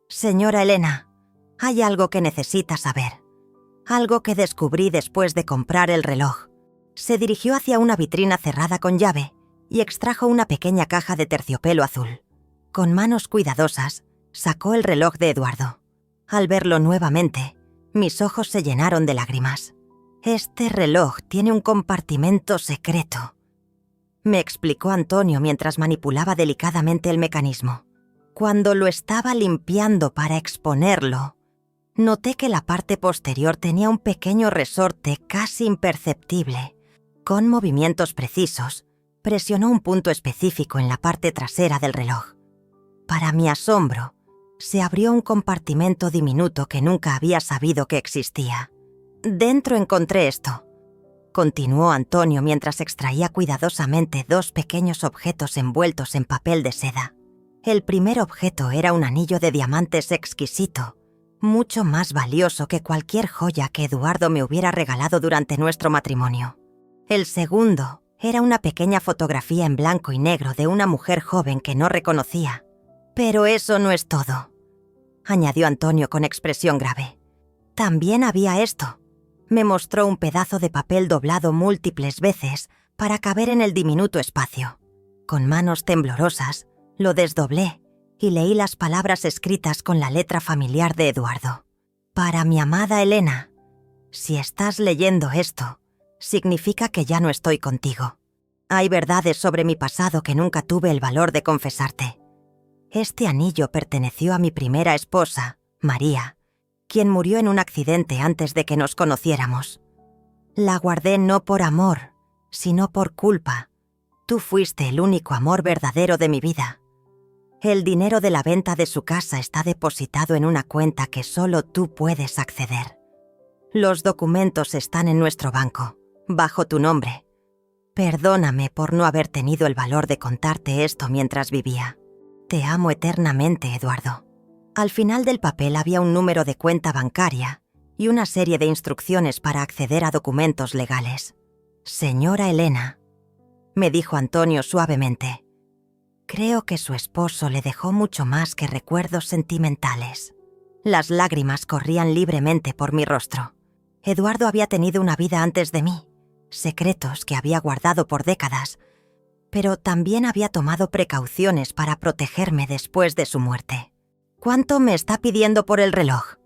«Señora Elena, hay algo que necesita saber. Algo que descubrí después de comprar el reloj». Se dirigió hacia una vitrina cerrada con llave y extrajo una pequeña caja de terciopelo azul. Con manos cuidadosas, sacó el reloj de Eduardo. Al verlo nuevamente, mis ojos se llenaron de lágrimas. «Este reloj tiene un compartimento secreto», me explicó Antonio mientras manipulaba delicadamente el mecanismo. Cuando lo estaba limpiando para exponerlo, noté que la parte posterior tenía un pequeño resorte casi imperceptible. Con movimientos precisos, presionó un punto específico en la parte trasera del reloj. Para mi asombro, se abrió un compartimento diminuto que nunca había sabido que existía. Dentro encontré esto, continuó Antonio mientras extraía cuidadosamente 2 pequeños objetos envueltos en papel de seda. El primer objeto era un anillo de diamantes exquisito, mucho más valioso que cualquier joya que Eduardo me hubiera regalado durante nuestro matrimonio. El segundo era una pequeña fotografía en blanco y negro de una mujer joven que no reconocía. «Pero eso no es todo», añadió Antonio con expresión grave. «También había esto». Me mostró un pedazo de papel doblado múltiples veces para caber en el diminuto espacio. Con manos temblorosas, lo desdoblé y leí las palabras escritas con la letra familiar de Eduardo. «Para mi amada Elena, si estás leyendo esto, significa que ya no estoy contigo. Hay verdades sobre mi pasado que nunca tuve el valor de confesarte. Este anillo perteneció a mi primera esposa, María, quien murió en un accidente antes de que nos conociéramos. La guardé no por amor, sino por culpa. Tú fuiste el único amor verdadero de mi vida. El dinero de la venta de su casa está depositado en una cuenta que solo tú puedes acceder. Los documentos están en nuestro banco, bajo tu nombre. Perdóname por no haber tenido el valor de contarte esto mientras vivía. Te amo eternamente, Eduardo». Al final del papel había un número de cuenta bancaria y una serie de instrucciones para acceder a documentos legales. «Señora Elena», me dijo Antonio suavemente, «creo que su esposo le dejó mucho más que recuerdos sentimentales». Las lágrimas corrían libremente por mi rostro. Eduardo había tenido una vida antes de mí, secretos que había guardado por décadas, pero también había tomado precauciones para protegerme después de su muerte. «¿Cuánto me está pidiendo por el reloj?»,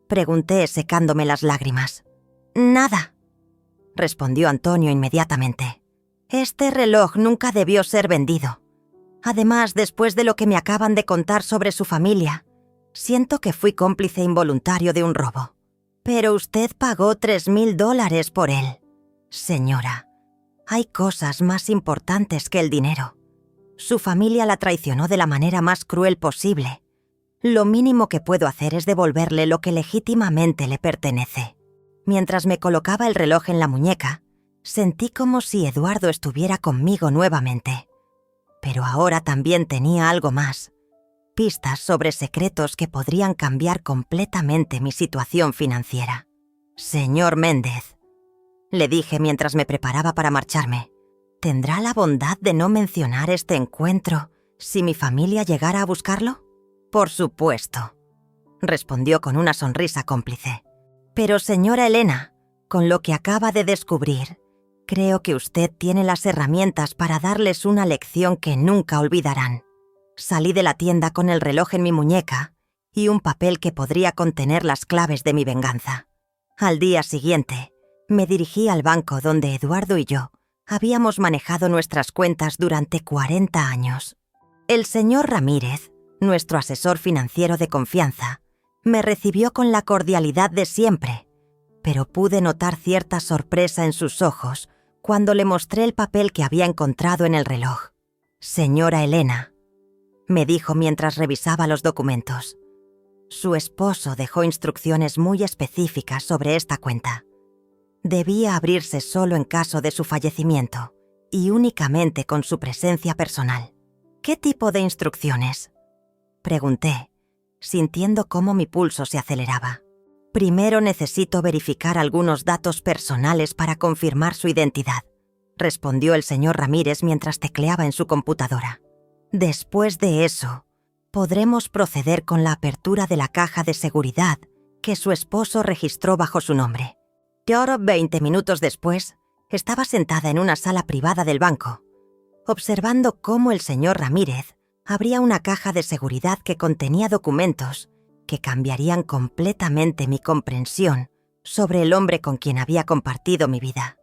pregunté secándome las lágrimas. «Nada», respondió Antonio inmediatamente. «Este reloj nunca debió ser vendido. Además, después de lo que me acaban de contar sobre su familia, siento que fui cómplice involuntario de un robo. Pero usted pagó $3,000 por él. Señora, hay cosas más importantes que el dinero. Su familia la traicionó de la manera más cruel posible. Lo mínimo que puedo hacer es devolverle lo que legítimamente le pertenece». Mientras me colocaba el reloj en la muñeca, sentí como si Eduardo estuviera conmigo nuevamente. Pero ahora también tenía algo más. Pistas sobre secretos que podrían cambiar completamente mi situación financiera. «Señor Méndez», le dije mientras me preparaba para marcharme, ¿tendrá la bondad de no mencionar este encuentro si mi familia llegara a buscarlo? «Por supuesto», respondió con una sonrisa cómplice. «Pero señora Elena, con lo que acaba de descubrir, creo que usted tiene las herramientas para darles una lección que nunca olvidarán». Salí de la tienda con el reloj en mi muñeca y un papel que podría contener las claves de mi venganza. Al día siguiente, me dirigí al banco donde Eduardo y yo habíamos manejado nuestras cuentas durante 40 años. El señor Ramírez, nuestro asesor financiero de confianza, me recibió con la cordialidad de siempre, pero pude notar cierta sorpresa en sus ojos cuando le mostré el papel que había encontrado en el reloj. «Señora Elena», me dijo mientras revisaba los documentos, «su esposo dejó instrucciones muy específicas sobre esta cuenta. Debía abrirse solo en caso de su fallecimiento y únicamente con su presencia personal». «¿Qué tipo de instrucciones?», pregunté, sintiendo cómo mi pulso se aceleraba. «Primero necesito verificar algunos datos personales para confirmar su identidad», respondió el señor Ramírez mientras tecleaba en su computadora. «Después de eso, podremos proceder con la apertura de la caja de seguridad que su esposo registró bajo su nombre». 20 minutos después, estaba sentada en una sala privada del banco, observando cómo el señor Ramírez habría una caja de seguridad que contenía documentos que cambiarían completamente mi comprensión sobre el hombre con quien había compartido mi vida.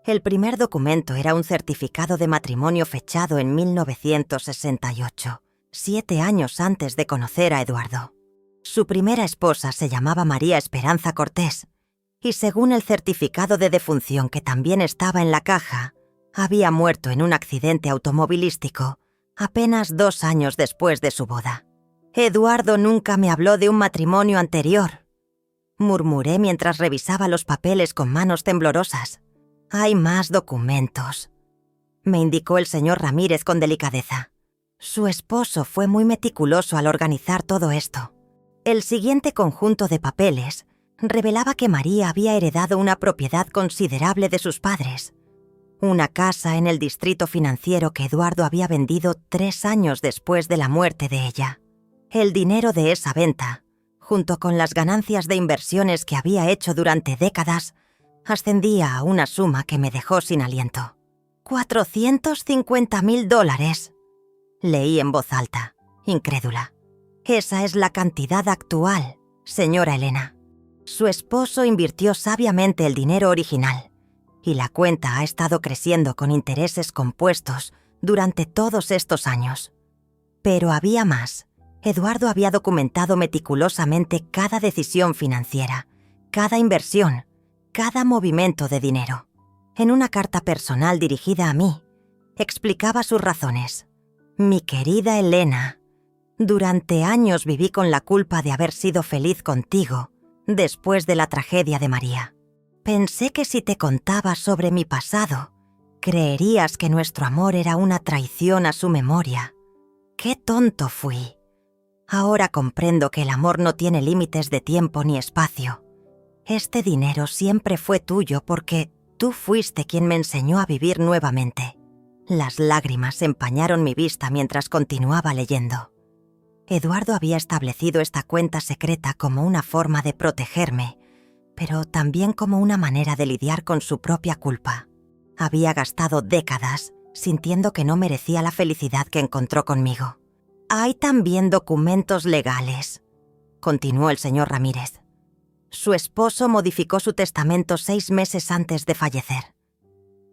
El primer documento era un certificado de matrimonio fechado en 1968, 7 años antes de conocer a Eduardo. Su primera esposa se llamaba María Esperanza Cortés, y según el certificado de defunción que también estaba en la caja, había muerto en un accidente automovilístico apenas 2 años después de su boda. Eduardo nunca me habló de un matrimonio anterior, murmuré mientras revisaba los papeles con manos temblorosas. Hay más documentos, me indicó el señor Ramírez con delicadeza. Su esposo fue muy meticuloso al organizar todo esto. El siguiente conjunto de papeles revelaba que María había heredado una propiedad considerable de sus padres, una casa en el distrito financiero que Eduardo había vendido 3 años después de la muerte de ella. El dinero de esa venta, junto con las ganancias de inversiones que había hecho durante décadas, ascendía a una suma que me dejó sin aliento. $450,000. Leí en voz alta, incrédula. Esa es la cantidad actual, señora Elena. Su esposo invirtió sabiamente el dinero original, y la cuenta ha estado creciendo con intereses compuestos durante todos estos años. Pero había más. Eduardo había documentado meticulosamente cada decisión financiera, cada inversión, cada movimiento de dinero. En una carta personal dirigida a mí, explicaba sus razones. Mi querida Elena, durante años viví con la culpa de haber sido feliz contigo después de la tragedia de María. Pensé que si te contaba sobre mi pasado, creerías que nuestro amor era una traición a su memoria. ¡Qué tonto fui! Ahora comprendo que el amor no tiene límites de tiempo ni espacio. Este dinero siempre fue tuyo porque tú fuiste quien me enseñó a vivir nuevamente. Las lágrimas empañaron mi vista mientras continuaba leyendo. Eduardo había establecido esta cuenta secreta como una forma de protegerme, pero también como una manera de lidiar con su propia culpa. Había gastado décadas sintiendo que no merecía la felicidad que encontró conmigo. Hay también documentos legales, continuó el señor Ramírez. Su esposo modificó su testamento 6 meses antes de fallecer.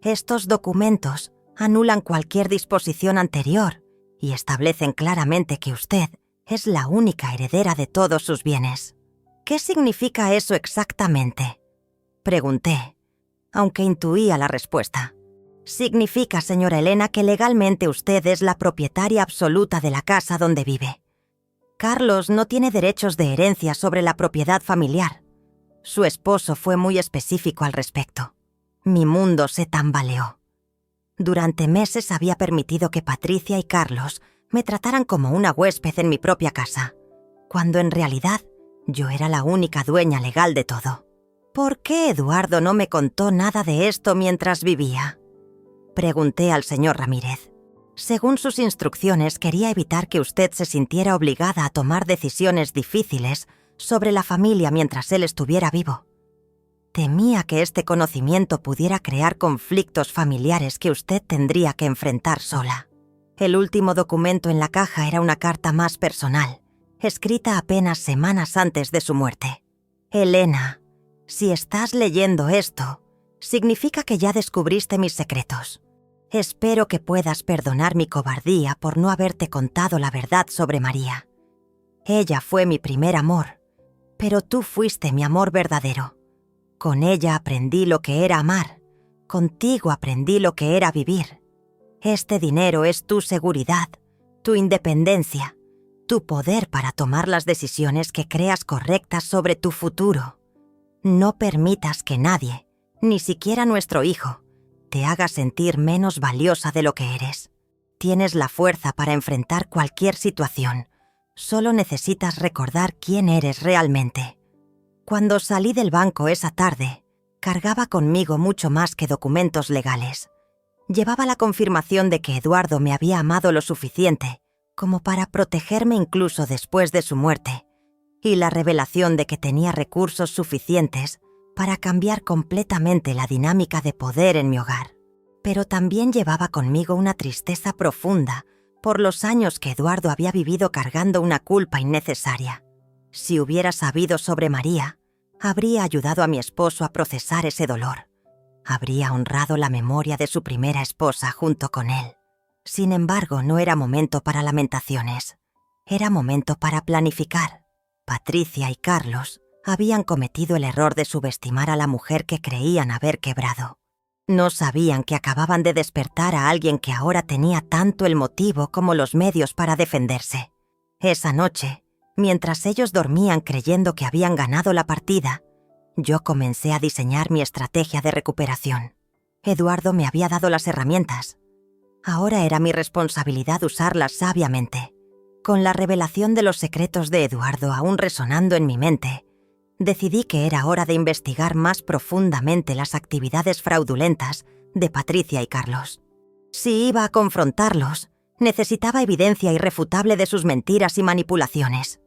Estos documentos anulan cualquier disposición anterior y establecen claramente que usted es la única heredera de todos sus bienes. ¿Qué significa eso exactamente?, pregunté, aunque intuía la respuesta. Significa, señora Elena, que legalmente usted es la propietaria absoluta de la casa donde vive. Carlos no tiene derechos de herencia sobre la propiedad familiar. Su esposo fue muy específico al respecto. Mi mundo se tambaleó. Durante meses había permitido que Patricia y Carlos me trataran como una huésped en mi propia casa, cuando en realidad yo era la única dueña legal de todo. ¿Por qué Eduardo no me contó nada de esto mientras vivía?, pregunté al señor Ramírez. Según sus instrucciones, quería evitar que usted se sintiera obligada a tomar decisiones difíciles sobre la familia mientras él estuviera vivo. Temía que este conocimiento pudiera crear conflictos familiares que usted tendría que enfrentar sola. El último documento en la caja era una carta más personal, escrita apenas semanas antes de su muerte. Elena, si estás leyendo esto, significa que ya descubriste mis secretos. Espero que puedas perdonar mi cobardía por no haberte contado la verdad sobre María. Ella fue mi primer amor, pero tú fuiste mi amor verdadero. Con ella aprendí lo que era amar, contigo aprendí lo que era vivir. Este dinero es tu seguridad, tu independencia, tu poder para tomar las decisiones que creas correctas sobre tu futuro. No permitas que nadie, ni siquiera nuestro hijo, te haga sentir menos valiosa de lo que eres. Tienes la fuerza para enfrentar cualquier situación. Solo necesitas recordar quién eres realmente. Cuando salí del banco esa tarde, cargaba conmigo mucho más que documentos legales. Llevaba la confirmación de que Eduardo me había amado lo suficiente como para protegerme incluso después de su muerte, y la revelación de que tenía recursos suficientes para cambiar completamente la dinámica de poder en mi hogar. Pero también llevaba conmigo una tristeza profunda por los años que Eduardo había vivido cargando una culpa innecesaria. Si hubiera sabido sobre María, habría ayudado a mi esposo a procesar ese dolor. Habría honrado la memoria de su primera esposa junto con él. Sin embargo, no era momento para lamentaciones. Era momento para planificar. Patricia y Carlos habían cometido el error de subestimar a la mujer que creían haber quebrado. No sabían que acababan de despertar a alguien que ahora tenía tanto el motivo como los medios para defenderse. Esa noche, mientras ellos dormían creyendo que habían ganado la partida, yo comencé a diseñar mi estrategia de recuperación. Eduardo me había dado las herramientas. Ahora era mi responsabilidad usarlas sabiamente. Con la revelación de los secretos de Eduardo aún resonando en mi mente, decidí que era hora de investigar más profundamente las actividades fraudulentas de Patricia y Carlos. Si iba a confrontarlos, necesitaba evidencia irrefutable de sus mentiras y manipulaciones.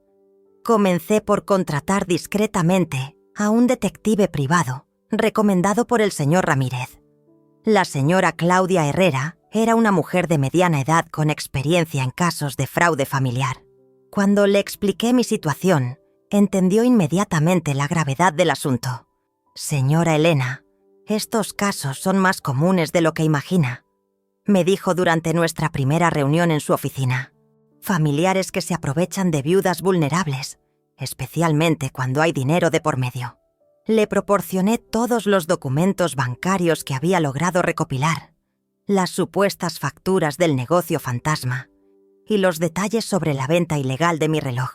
Comencé por contratar discretamente a un detective privado recomendado por el señor Ramírez. La señora Claudia Herrera era una mujer de mediana edad con experiencia en casos de fraude familiar. Cuando le expliqué mi situación, entendió inmediatamente la gravedad del asunto. «Señora Elena, estos casos son más comunes de lo que imagina», me dijo durante nuestra primera reunión en su oficina. «Familiares que se aprovechan de viudas vulnerables, especialmente cuando hay dinero de por medio». Le proporcioné todos los documentos bancarios que había logrado recopilar, las supuestas facturas del negocio fantasma y los detalles sobre la venta ilegal de mi reloj.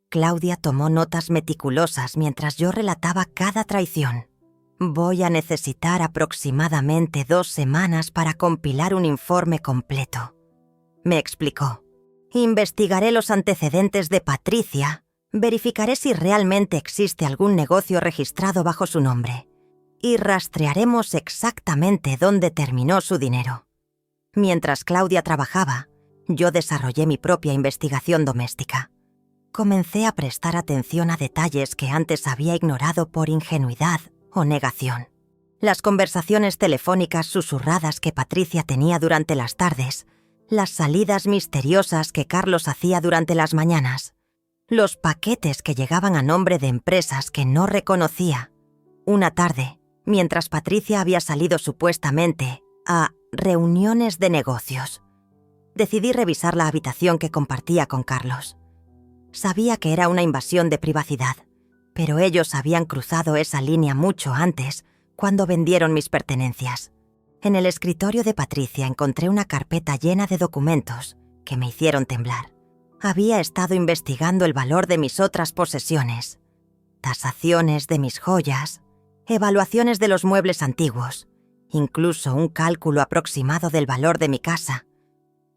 Claudia tomó notas meticulosas mientras yo relataba cada traición. «Voy a necesitar aproximadamente 2 semanas para compilar un informe completo», me explicó. «Investigaré los antecedentes de Patricia, verificaré si realmente existe algún negocio registrado bajo su nombre y rastrearemos exactamente dónde terminó su dinero». Mientras Claudia trabajaba, yo desarrollé mi propia investigación doméstica. Comencé a prestar atención a detalles que antes había ignorado por ingenuidad o negación. Las conversaciones telefónicas susurradas que Patricia tenía durante las tardes, las salidas misteriosas que Carlos hacía durante las mañanas, los paquetes que llegaban a nombre de empresas que no reconocía. Una tarde, mientras Patricia había salido supuestamente a reuniones de negocios, decidí revisar la habitación que compartía con Carlos. Sabía que era una invasión de privacidad, pero ellos habían cruzado esa línea mucho antes, cuando vendieron mis pertenencias. En el escritorio de Patricia encontré una carpeta llena de documentos que me hicieron temblar. Había estado investigando el valor de mis otras posesiones, tasaciones de mis joyas, evaluaciones de los muebles antiguos, incluso un cálculo aproximado del valor de mi casa.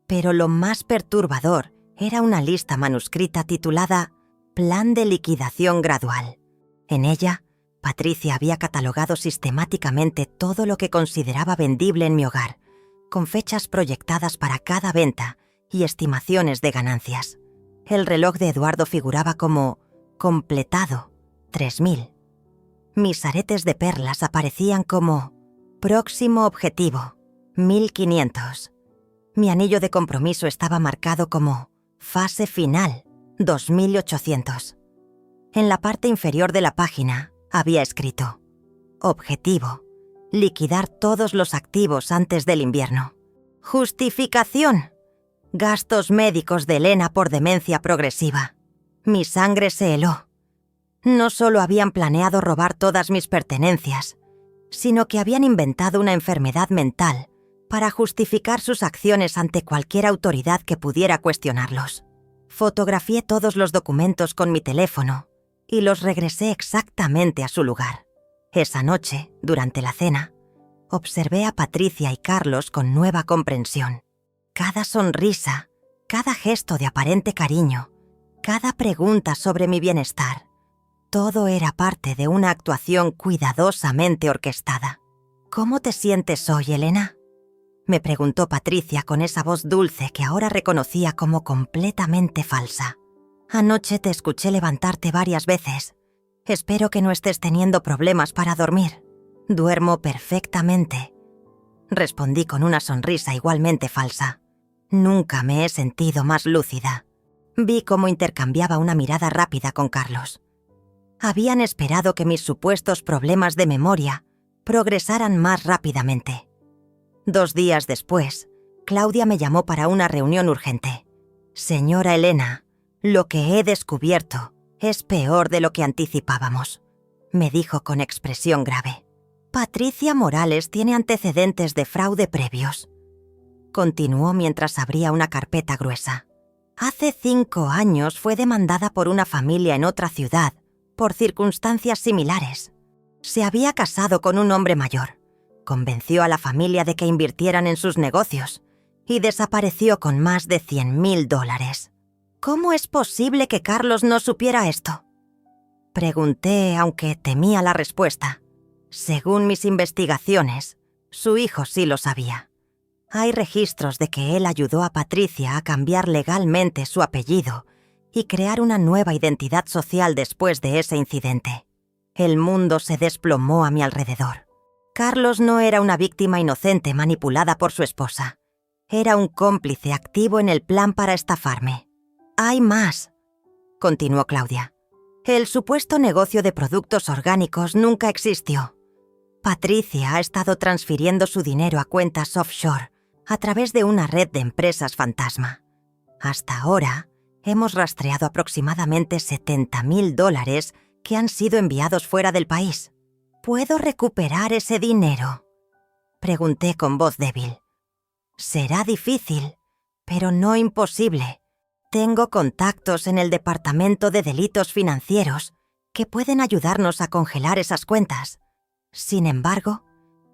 Pero lo más perturbador era una lista manuscrita titulada «Plan de liquidación gradual». En ella, Patricia había catalogado sistemáticamente todo lo que consideraba vendible en mi hogar, con fechas proyectadas para cada venta y estimaciones de ganancias. El reloj de Eduardo figuraba como «completado, 3.000». Mis aretes de perlas aparecían como «próximo objetivo, 1.500». Mi anillo de compromiso estaba marcado como «fase final, 2.800». En la parte inferior de la página había escrito «Objetivo, liquidar todos los activos antes del invierno». Justificación: gastos médicos de Elena por demencia progresiva. Mi sangre se heló. No solo habían planeado robar todas mis pertenencias, sino que habían inventado una enfermedad mental para justificar sus acciones ante cualquier autoridad que pudiera cuestionarlos. Fotografié todos los documentos con mi teléfono y los regresé exactamente a su lugar. Esa noche, durante la cena, observé a Patricia y Carlos con nueva comprensión. Cada sonrisa, cada gesto de aparente cariño, cada pregunta sobre mi bienestar, todo era parte de una actuación cuidadosamente orquestada. «¿Cómo te sientes hoy, Elena?», me preguntó Patricia con esa voz dulce que ahora reconocía como completamente falsa. «Anoche te escuché levantarte varias veces. Espero que no estés teniendo problemas para dormir». «Duermo perfectamente», respondí con una sonrisa igualmente falsa. Nunca me he sentido más lúcida. Vi cómo intercambiaba una mirada rápida con Carlos. Habían esperado que mis supuestos problemas de memoria progresaran más rápidamente. 2 días después, Claudia me llamó para una reunión urgente. «Señora Elena, lo que he descubierto es peor de lo que anticipábamos», me dijo con expresión grave. «Patricia Morales tiene antecedentes de fraude previos», continuó mientras abría una carpeta gruesa. «Hace 5 años fue demandada por una familia en otra ciudad por circunstancias similares. Se había casado con un hombre mayor, convenció a la familia de que invirtieran en sus negocios y desapareció con más de $100,000. ¿Cómo es posible que Carlos no supiera esto?», pregunté, aunque temía la respuesta. Según mis investigaciones, su hijo sí lo sabía. Hay registros de que él ayudó a Patricia a cambiar legalmente su apellido y crear una nueva identidad social después de ese incidente. El mundo se desplomó a mi alrededor. Carlos no era una víctima inocente manipulada por su esposa. Era un cómplice activo en el plan para estafarme. «Hay más», continuó Claudia. «El supuesto negocio de productos orgánicos nunca existió. Patricia ha estado transfiriendo su dinero a cuentas offshore a través de una red de empresas fantasma. Hasta ahora, hemos rastreado aproximadamente $70,000 que han sido enviados fuera del país. ¿Puedo recuperar ese dinero?», pregunté con voz débil. «Será difícil, pero no imposible. Tengo contactos en el Departamento de Delitos Financieros que pueden ayudarnos a congelar esas cuentas. Sin embargo,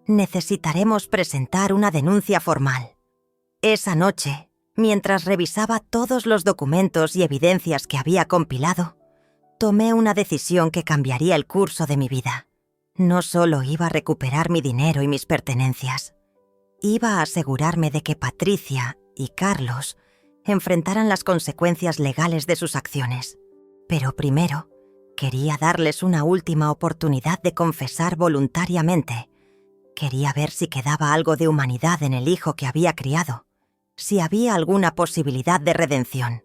necesitaremos presentar una denuncia formal». Esa noche, mientras revisaba todos los documentos y evidencias que había compilado, tomé una decisión que cambiaría el curso de mi vida. No solo iba a recuperar mi dinero y mis pertenencias, iba a asegurarme de que Patricia y Carlos enfrentaran las consecuencias legales de sus acciones. Pero primero, quería darles una última oportunidad de confesar voluntariamente. Quería ver si quedaba algo de humanidad en el hijo que había criado, si había alguna posibilidad de redención.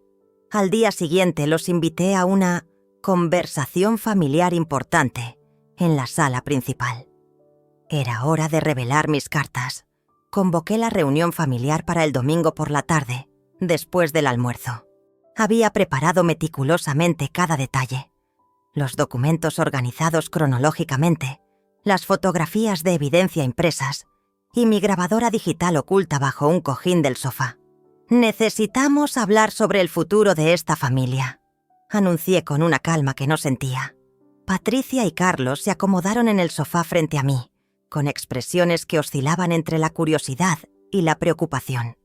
Al día siguiente los invité a una conversación familiar importante en la sala principal. Era hora de revelar mis cartas. Convoqué la reunión familiar para el domingo por la tarde, después del almuerzo. Había preparado meticulosamente cada detalle. Los documentos organizados cronológicamente, las fotografías de evidencia impresas y mi grabadora digital oculta bajo un cojín del sofá. «Necesitamos hablar sobre el futuro de esta familia», anuncié con una calma que no sentía. Patricia y Carlos se acomodaron en el sofá frente a mí, con expresiones que oscilaban entre la curiosidad y la preocupación.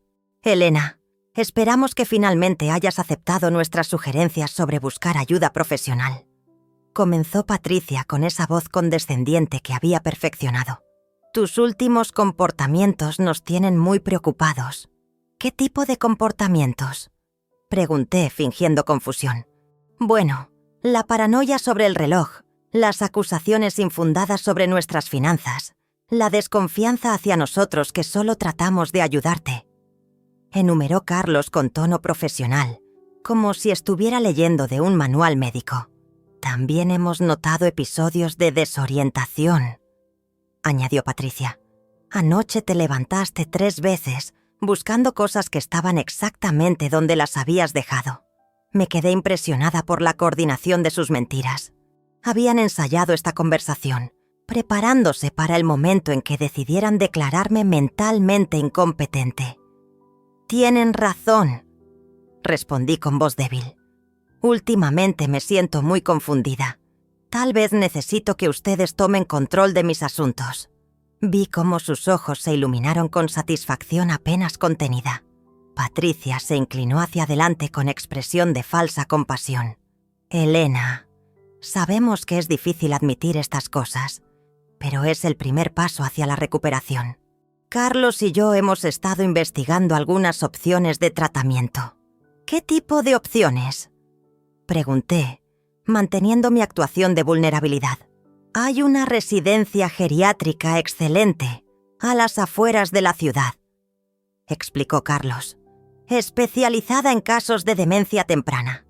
«Elena, esperamos que finalmente hayas aceptado nuestras sugerencias sobre buscar ayuda profesional», comenzó Patricia con esa voz condescendiente que había perfeccionado. «Tus últimos comportamientos nos tienen muy preocupados». «¿Qué tipo de comportamientos?», pregunté fingiendo confusión. «Bueno, la paranoia sobre el reloj, las acusaciones infundadas sobre nuestras finanzas, la desconfianza hacia nosotros que solo tratamos de ayudarte», enumeró Carlos con tono profesional, como si estuviera leyendo de un manual médico. «También hemos notado episodios de desorientación», añadió Patricia. «Anoche te levantaste 3 veces buscando cosas que estaban exactamente donde las habías dejado». Me quedé impresionada por la coordinación de sus mentiras. Habían ensayado esta conversación, preparándose para el momento en que decidieran declararme mentalmente incompetente. «Tienen razón», respondí con voz débil. «Últimamente me siento muy confundida. Tal vez necesito que ustedes tomen control de mis asuntos». Vi cómo sus ojos se iluminaron con satisfacción apenas contenida. Patricia se inclinó hacia adelante con expresión de falsa compasión. «Elena, sabemos que es difícil admitir estas cosas, pero es el primer paso hacia la recuperación. Carlos y yo hemos estado investigando algunas opciones de tratamiento». «¿Qué tipo de opciones?», pregunté, manteniendo mi actuación de vulnerabilidad. «Hay una residencia geriátrica excelente a las afueras de la ciudad», explicó Carlos. especializada en casos de demencia temprana.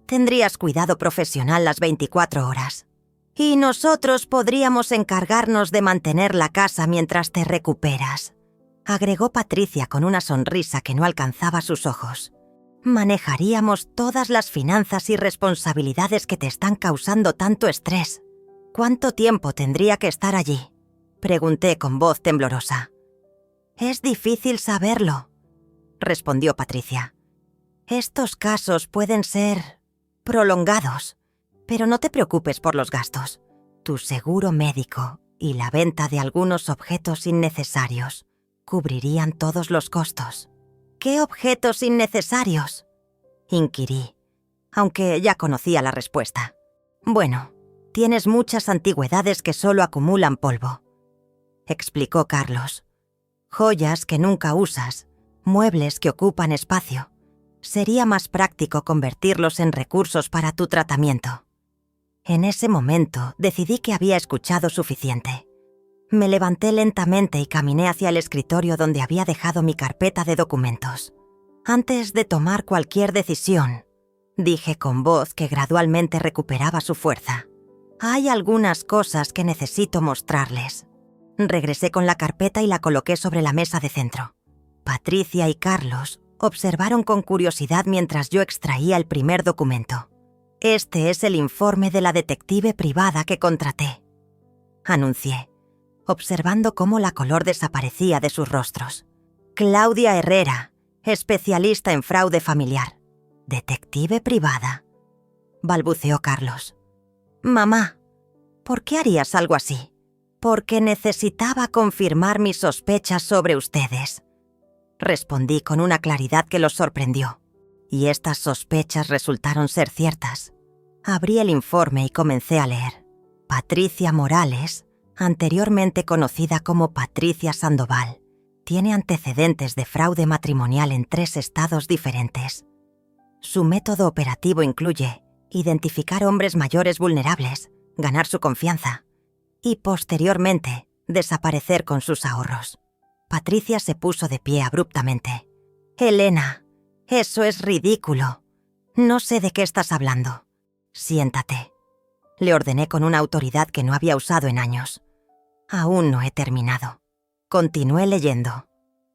Tendrías cuidado profesional las 24 horas. Y nosotros podríamos encargarnos de mantener la casa mientras te recuperas», agregó Patricia con una sonrisa que no alcanzaba sus ojos. «Manejaríamos todas las finanzas y responsabilidades que te están causando tanto estrés. ¿Cuánto tiempo tendría que estar allí?», pregunté con voz temblorosa. «Es difícil saberlo», respondió Patricia. «Estos casos pueden ser prolongados, pero no te preocupes por los gastos. Tu seguro médico y la venta de algunos objetos innecesarios cubrirían todos los costos». «¿Qué objetos innecesarios?», inquirí, aunque ya conocía la respuesta. «Bueno, tienes muchas antigüedades que solo acumulan polvo», explicó Carlos. «Joyas que nunca usas, muebles que ocupan espacio. Sería más práctico convertirlos en recursos para tu tratamiento». En ese momento decidí que había escuchado suficiente. Me levanté lentamente y caminé hacia el escritorio donde había dejado mi carpeta de documentos. «Antes de tomar cualquier decisión», dije con voz que gradualmente recuperaba su fuerza, «hay algunas cosas que necesito mostrarles». Regresé con la carpeta y la coloqué sobre la mesa de centro. Patricia y Carlos observaron con curiosidad mientras yo extraía el primer documento. «Este es el informe de la detective privada que contraté», anuncié, observando cómo la color desaparecía de sus rostros. «Claudia Herrera, especialista en fraude familiar. ¿Detective privada?», balbuceó Carlos. «Mamá, ¿por qué harías algo así?». «Porque necesitaba confirmar mis sospechas sobre ustedes», respondí con una claridad que los sorprendió. Y estas sospechas resultaron ser ciertas. Abrí el informe y comencé a leer. Patricia Morales, anteriormente conocida como Patricia Sandoval, tiene antecedentes de fraude matrimonial en 3 estados diferentes. Su método operativo incluye identificar hombres mayores vulnerables, ganar su confianza y, posteriormente, desaparecer con sus ahorros. Patricia se puso de pie abruptamente. «Elena, eso es ridículo. No sé de qué estás hablando. Siéntate», le ordené con una autoridad que no había usado en años. «Aún no he terminado». Continué leyendo.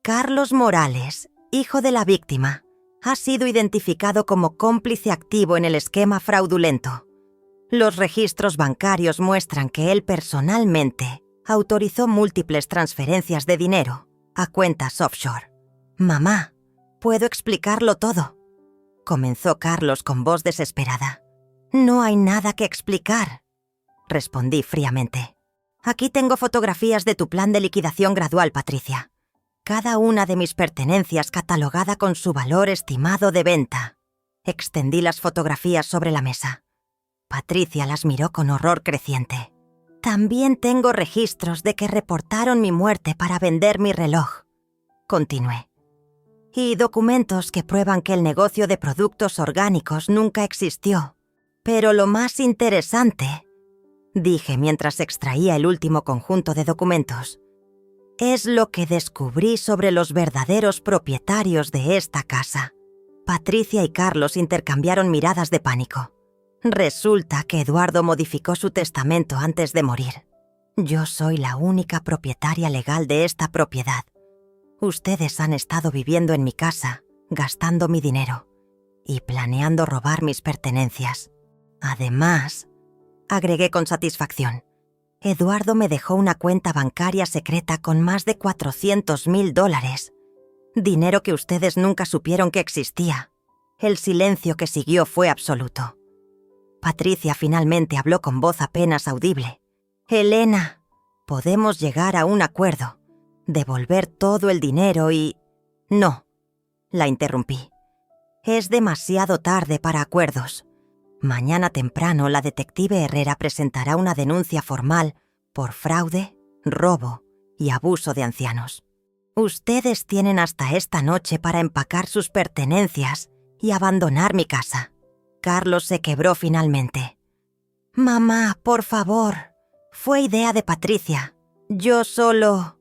«Carlos Morales, hijo de la víctima, ha sido identificado como cómplice activo en el esquema fraudulento. Los registros bancarios muestran que él personalmente autorizó múltiples transferencias de dinero a cuentas offshore». «Mamá, puedo explicarlo todo», comenzó Carlos con voz desesperada. «No hay nada que explicar», respondí fríamente. «Aquí tengo fotografías de tu plan de liquidación gradual, Patricia. Cada una de mis pertenencias catalogada con su valor estimado de venta». Extendí las fotografías sobre la mesa. Patricia las miró con horror creciente. «También tengo registros de que reportaron mi muerte para vender mi reloj», continué. «Y documentos que prueban que el negocio de productos orgánicos nunca existió. Pero lo más interesante», dije mientras extraía el último conjunto de documentos, «es lo que descubrí sobre los verdaderos propietarios de esta casa». Patricia y Carlos intercambiaron miradas de pánico. Resulta que Eduardo modificó su testamento antes de morir. Yo soy la única propietaria legal de esta propiedad. Ustedes han estado viviendo en mi casa, gastando mi dinero y planeando robar mis pertenencias. Además, agregué con satisfacción, Eduardo me dejó una cuenta bancaria secreta con más de $400,000, dinero que ustedes nunca supieron que existía. El silencio que siguió fue absoluto. Patricia finalmente habló con voz apenas audible. «Elena, podemos llegar a un acuerdo, devolver todo el dinero y...». «No», la interrumpí. «Es demasiado tarde para acuerdos. Mañana temprano la detective Herrera presentará una denuncia formal por fraude, robo y abuso de ancianos. Ustedes tienen hasta esta noche para empacar sus pertenencias y abandonar mi casa». Carlos se quebró finalmente. «Mamá, por favor. Fue idea de Patricia. Yo solo...».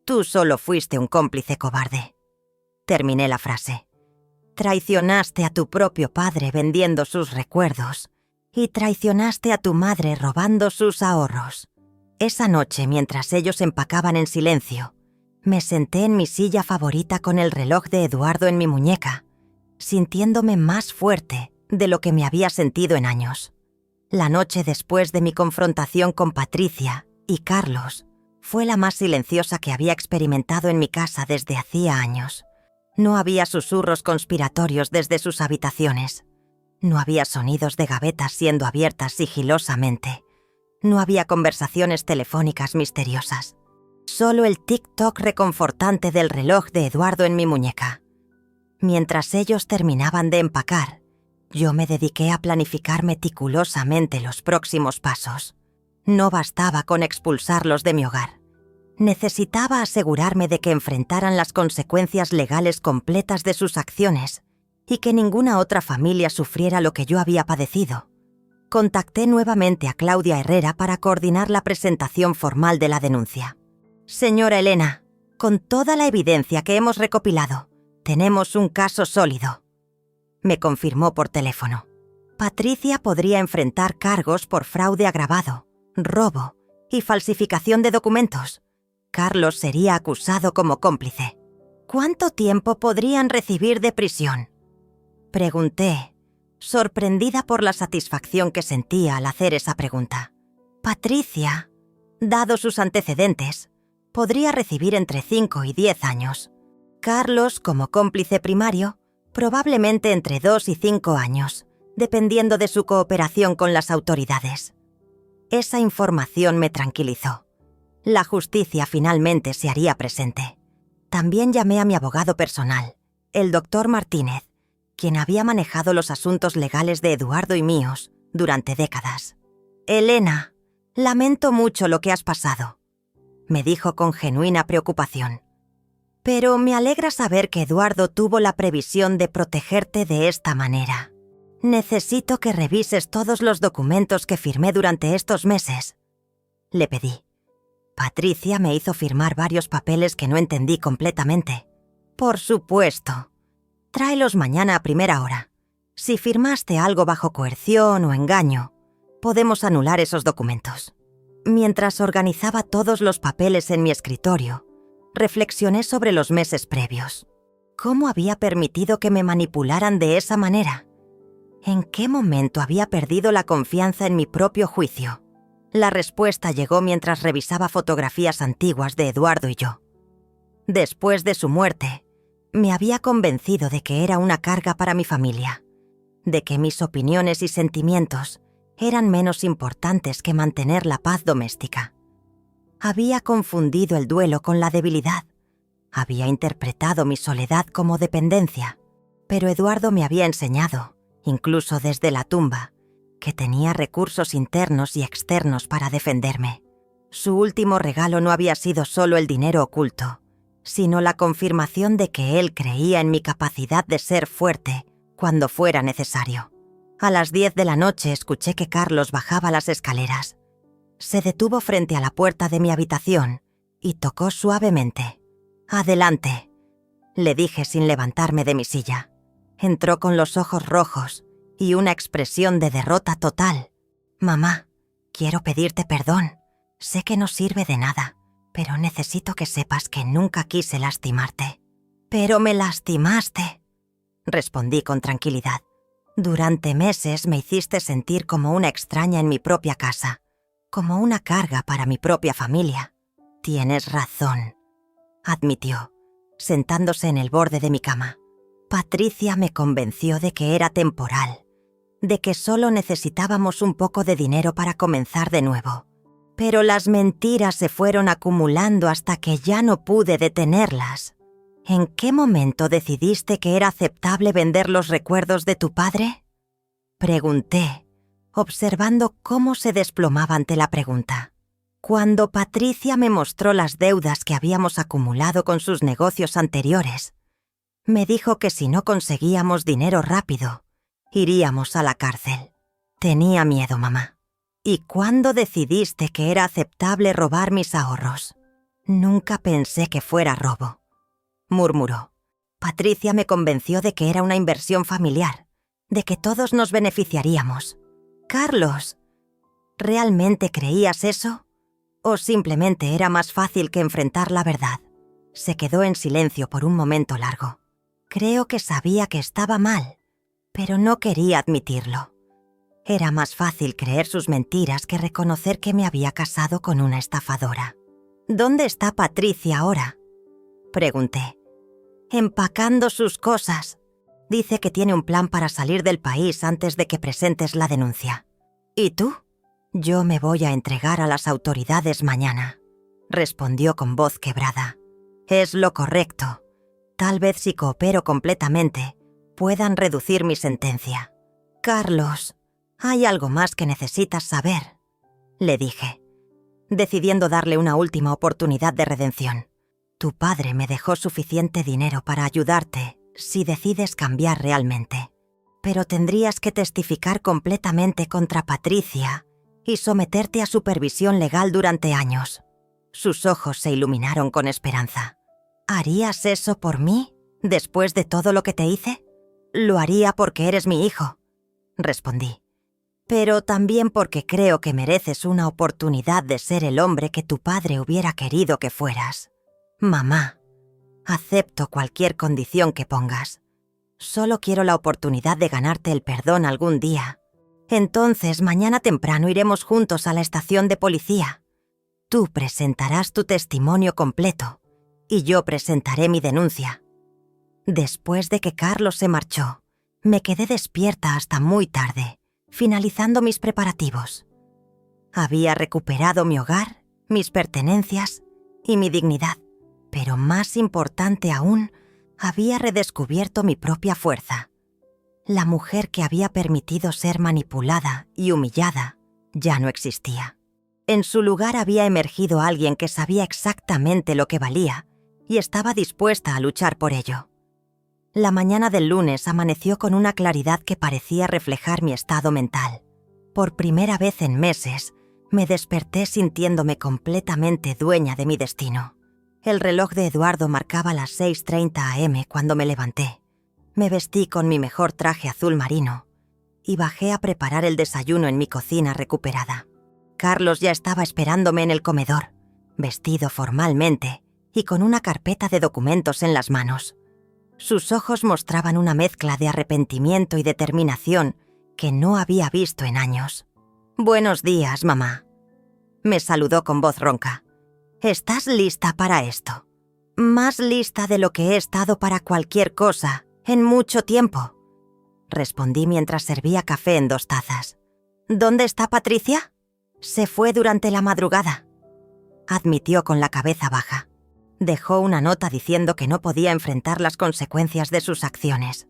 «Tú solo fuiste un cómplice cobarde». Terminé la frase. Traicionaste a tu propio padre vendiendo sus recuerdos y traicionaste a tu madre robando sus ahorros. Esa noche, mientras ellos empacaban en silencio, me senté en mi silla favorita con el reloj de Eduardo en mi muñeca, sintiéndome más fuerte de lo que me había sentido en años. La noche después de mi confrontación con Patricia y Carlos fue la más silenciosa que había experimentado en mi casa desde hacía años. No había susurros conspiratorios desde sus habitaciones. No había sonidos de gavetas siendo abiertas sigilosamente. No había conversaciones telefónicas misteriosas. Solo el tic-toc reconfortante del reloj de Eduardo en mi muñeca. Mientras ellos terminaban de empacar, yo me dediqué a planificar meticulosamente los próximos pasos. No bastaba con expulsarlos de mi hogar. Necesitaba asegurarme de que enfrentaran las consecuencias legales completas de sus acciones y que ninguna otra familia sufriera lo que yo había padecido. Contacté nuevamente a Claudia Herrera para coordinar la presentación formal de la denuncia. Señora Elena, con toda la evidencia que hemos recopilado, tenemos un caso sólido. Me confirmó por teléfono. Patricia podría enfrentar cargos por fraude agravado, robo y falsificación de documentos. Carlos sería acusado como cómplice. ¿Cuánto tiempo podrían recibir de prisión? Pregunté, sorprendida por la satisfacción que sentía al hacer esa pregunta. Patricia, dado sus antecedentes, podría recibir entre 5 y 10 años. Carlos, como cómplice primario, probablemente entre 2 y 5 años, dependiendo de su cooperación con las autoridades. Esa información me tranquilizó. La justicia finalmente se haría presente. También llamé a mi abogado personal, el doctor Martínez, quien había manejado los asuntos legales de Eduardo y míos durante décadas. Elena, lamento mucho lo que has pasado, me dijo con genuina preocupación. Pero me alegra saber que Eduardo tuvo la previsión de protegerte de esta manera. Necesito que revises todos los documentos que firmé durante estos meses. Le pedí. Patricia me hizo firmar varios papeles que no entendí completamente. Por supuesto. Tráelos mañana a primera hora. Si firmaste algo bajo coerción o engaño, podemos anular esos documentos. Mientras organizaba todos los papeles en mi escritorio, reflexioné sobre los meses previos. ¿Cómo había permitido que me manipularan de esa manera? ¿En qué momento había perdido la confianza en mi propio juicio? La respuesta llegó mientras revisaba fotografías antiguas de Eduardo y yo. Después de su muerte, me había convencido de que era una carga para mi familia, de que mis opiniones y sentimientos eran menos importantes que mantener la paz doméstica. Había confundido el duelo con la debilidad. Había interpretado mi soledad como dependencia, pero Eduardo me había enseñado, incluso desde la tumba, que tenía recursos internos y externos para defenderme. Su último regalo no había sido solo el dinero oculto, sino la confirmación de que él creía en mi capacidad de ser fuerte cuando fuera necesario. A las 10 de la noche escuché que Carlos bajaba las escaleras. Se detuvo frente a la puerta de mi habitación y tocó suavemente. «Adelante», le dije sin levantarme de mi silla. Entró con los ojos rojos y una expresión de derrota total. «Mamá, quiero pedirte perdón. Sé que no sirve de nada, pero necesito que sepas que nunca quise lastimarte». «Pero me lastimaste», respondí con tranquilidad. «Durante meses me hiciste sentir como una extraña en mi propia casa, como una carga para mi propia familia». «Tienes razón», admitió, sentándose en el borde de mi cama. Patricia me convenció de que era temporal, de que solo necesitábamos un poco de dinero para comenzar de nuevo. Pero las mentiras se fueron acumulando hasta que ya no pude detenerlas. ¿En qué momento decidiste que era aceptable vender los recuerdos de tu padre? Pregunté, observando cómo se desplomaba ante la pregunta. Cuando Patricia me mostró las deudas que habíamos acumulado con sus negocios anteriores, me dijo que si no conseguíamos dinero rápido, iríamos a la cárcel. Tenía miedo, mamá. ¿Y cuándo decidiste que era aceptable robar mis ahorros? Nunca pensé que fuera robo, murmuró. Patricia me convenció de que era una inversión familiar, de que todos nos beneficiaríamos. Carlos, ¿realmente creías eso? ¿O simplemente era más fácil que enfrentar la verdad? Se quedó en silencio por un momento largo. Creo que sabía que estaba mal, pero no quería admitirlo. Era más fácil creer sus mentiras que reconocer que me había casado con una estafadora. ¿Dónde está Patricia ahora?, pregunté. Empacando sus cosas. Dice que tiene un plan para salir del país antes de que presentes la denuncia. ¿Y tú? Yo me voy a entregar a las autoridades mañana, respondió con voz quebrada. Es lo correcto. Tal vez si coopero completamente, puedan reducir mi sentencia. Carlos, hay algo más que necesitas saber, le dije, decidiendo darle una última oportunidad de redención. Tu padre me dejó suficiente dinero para ayudarte si decides cambiar realmente. Pero tendrías que testificar completamente contra Patricia y someterte a supervisión legal durante años. Sus ojos se iluminaron con esperanza. ¿Harías eso por mí, después de todo lo que te hice? Lo haría porque eres mi hijo, respondí. Pero también porque creo que mereces una oportunidad de ser el hombre que tu padre hubiera querido que fueras. Mamá, acepto cualquier condición que pongas. Solo quiero la oportunidad de ganarte el perdón algún día. Entonces, mañana temprano iremos juntos a la estación de policía. Tú presentarás tu testimonio completo y yo presentaré mi denuncia. Después de que Carlos se marchó, me quedé despierta hasta muy tarde, finalizando mis preparativos. Había recuperado mi hogar, mis pertenencias y mi dignidad, pero más importante aún, había redescubierto mi propia fuerza. La mujer que había permitido ser manipulada y humillada ya no existía. En su lugar había emergido alguien que sabía exactamente lo que valía y estaba dispuesta a luchar por ello. La mañana del lunes amaneció con una claridad que parecía reflejar mi estado mental. Por primera vez en meses, me desperté sintiéndome completamente dueña de mi destino. El reloj de Eduardo marcaba las 6:30 am cuando me levanté. Me vestí con mi mejor traje azul marino y bajé a preparar el desayuno en mi cocina recuperada. Carlos ya estaba esperándome en el comedor, vestido formalmente y con una carpeta de documentos en las manos. Sus ojos mostraban una mezcla de arrepentimiento y determinación que no había visto en años. «Buenos días, mamá», me saludó con voz ronca. «¿Estás lista para esto?» «Más lista de lo que he estado para cualquier cosa en mucho tiempo», respondí mientras servía café en 2 tazas. «¿Dónde está Patricia?» «Se fue durante la madrugada», admitió con la cabeza baja. Dejó una nota diciendo que no podía enfrentar las consecuencias de sus acciones.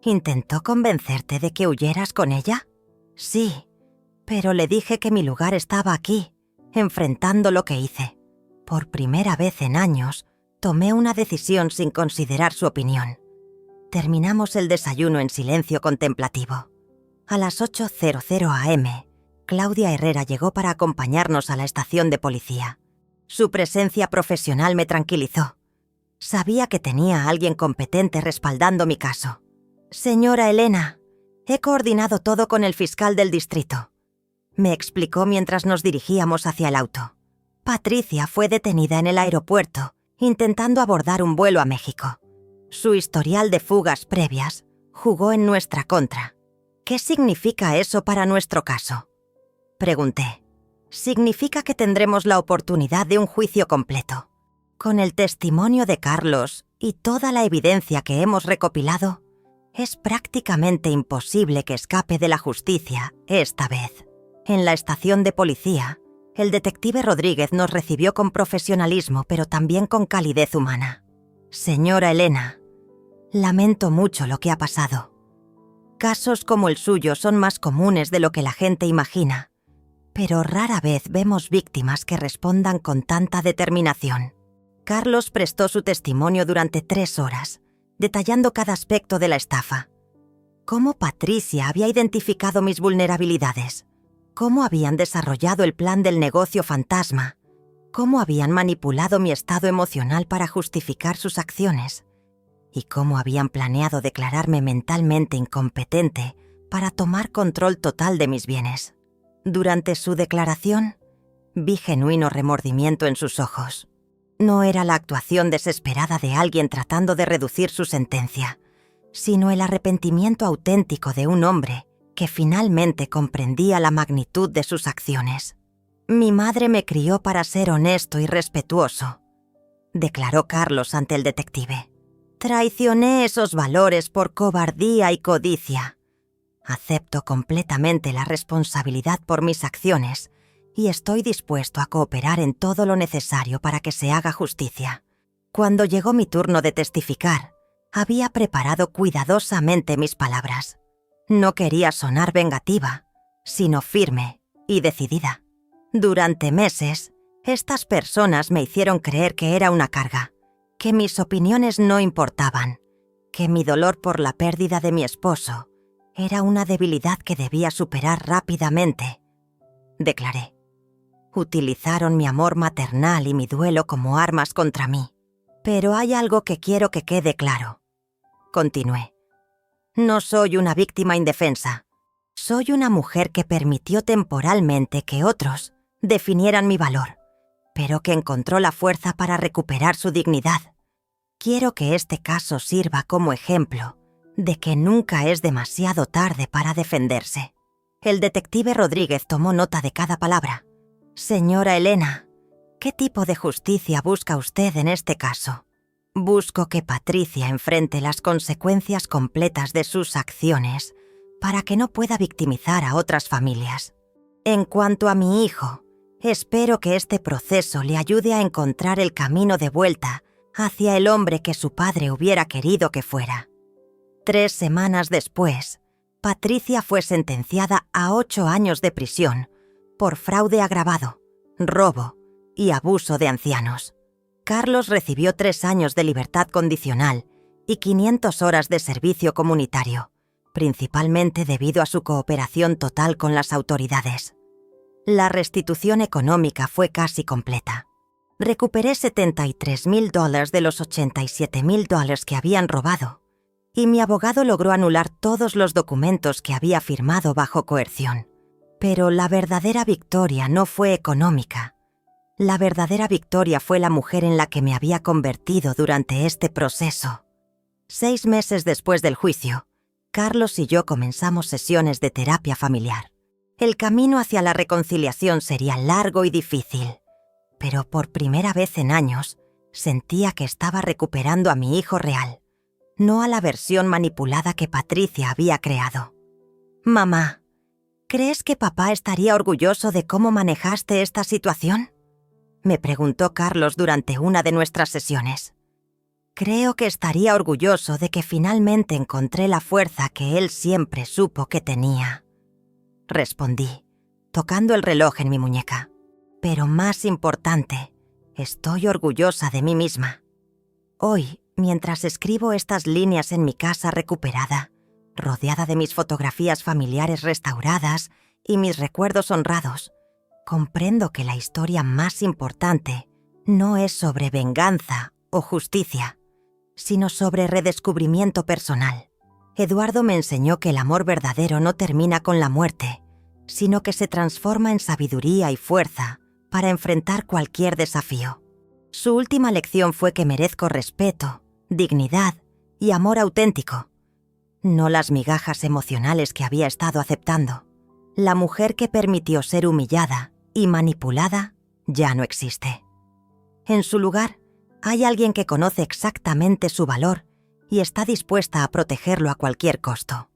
¿Intentó convencerte de que huyeras con ella? Sí, pero le dije que mi lugar estaba aquí, enfrentando lo que hice. Por primera vez en años, tomé una decisión sin considerar su opinión. Terminamos el desayuno en silencio contemplativo. A las 8:00 am, Claudia Herrera llegó para acompañarnos a la estación de policía. Su presencia profesional me tranquilizó. Sabía que tenía a alguien competente respaldando mi caso. «Señora Elena, he coordinado todo con el fiscal del distrito», me explicó mientras nos dirigíamos hacia el auto. Patricia fue detenida en el aeropuerto, intentando abordar un vuelo a México. Su historial de fugas previas jugó en nuestra contra. ¿Qué significa eso para nuestro caso?, pregunté. Significa que tendremos la oportunidad de un juicio completo. Con el testimonio de Carlos y toda la evidencia que hemos recopilado, es prácticamente imposible que escape de la justicia esta vez. En la estación de policía, el detective Rodríguez nos recibió con profesionalismo, pero también con calidez humana. «Señora Elena, lamento mucho lo que ha pasado. Casos como el suyo son más comunes de lo que la gente imagina, pero rara vez vemos víctimas que respondan con tanta determinación». Carlos prestó su testimonio durante 3 horas, detallando cada aspecto de la estafa. Cómo Patricia había identificado mis vulnerabilidades, cómo habían desarrollado el plan del negocio fantasma, cómo habían manipulado mi estado emocional para justificar sus acciones. y cómo habían planeado declararme mentalmente incompetente para tomar control total de mis bienes. Durante su declaración, vi genuino remordimiento en sus ojos. No era la actuación desesperada de alguien tratando de reducir su sentencia, sino el arrepentimiento auténtico de un hombre que finalmente comprendía la magnitud de sus acciones. «Mi madre me crió para ser honesto y respetuoso», declaró Carlos ante el detective. «Traicioné esos valores por cobardía y codicia. Acepto completamente la responsabilidad por mis acciones y estoy dispuesto a cooperar en todo lo necesario para que se haga justicia». Cuando llegó mi turno de testificar, había preparado cuidadosamente mis palabras. No quería sonar vengativa, sino firme y decidida. Durante meses, estas personas me hicieron creer que era una carga, que mis opiniones no importaban, que mi dolor por la pérdida de mi esposo era una debilidad que debía superar rápidamente, declaré. Utilizaron mi amor maternal y mi duelo como armas contra mí. Pero hay algo que quiero que quede claro. Continué. No soy una víctima indefensa. Soy una mujer que permitió temporalmente que otros definieran mi valor, pero que encontró la fuerza para recuperar su dignidad. Quiero que este caso sirva como ejemplo de que nunca es demasiado tarde para defenderse. El detective Rodríguez tomó nota de cada palabra. Señora Elena, ¿qué tipo de justicia busca usted en este caso? Busco que Patricia enfrente las consecuencias completas de sus acciones para que no pueda victimizar a otras familias. En cuanto a mi hijo, espero que este proceso le ayude a encontrar el camino de vuelta hacia el hombre que su padre hubiera querido que fuera. 3 semanas después, Patricia fue sentenciada a 8 años de prisión por fraude agravado, robo y abuso de ancianos. Carlos recibió 3 años de libertad condicional y 500 horas de servicio comunitario, principalmente debido a su cooperación total con las autoridades. La restitución económica fue casi completa. Recuperé $73,000 de los $87,000 que habían robado, y mi abogado logró anular todos los documentos que había firmado bajo coerción. Pero la verdadera victoria no fue económica. La verdadera victoria fue la mujer en la que me había convertido durante este proceso. 6 meses después del juicio, Carlos y yo comenzamos sesiones de terapia familiar. El camino hacia la reconciliación sería largo y difícil, pero por primera vez en años sentía que estaba recuperando a mi hijo real, no a la versión manipulada que Patricia había creado. «Mamá, ¿crees que papá estaría orgulloso de cómo manejaste esta situación?», me preguntó Carlos durante una de nuestras sesiones. «Creo que estaría orgulloso de que finalmente encontré la fuerza que él siempre supo que tenía», respondí, tocando el reloj en mi muñeca. «Pero más importante, estoy orgullosa de mí misma. Hoy, mientras escribo estas líneas en mi casa recuperada, rodeada de mis fotografías familiares restauradas y mis recuerdos honrados, comprendo que la historia más importante no es sobre venganza o justicia, sino sobre redescubrimiento personal. Eduardo me enseñó que el amor verdadero no termina con la muerte, sino que se transforma en sabiduría y fuerza para enfrentar cualquier desafío. Su última lección fue que merezco respeto, dignidad y amor auténtico, no las migajas emocionales que había estado aceptando. La mujer que permitió ser humillada y manipulada ya no existe. En su lugar, hay alguien que conoce exactamente su valor y está dispuesta a protegerlo a cualquier costo.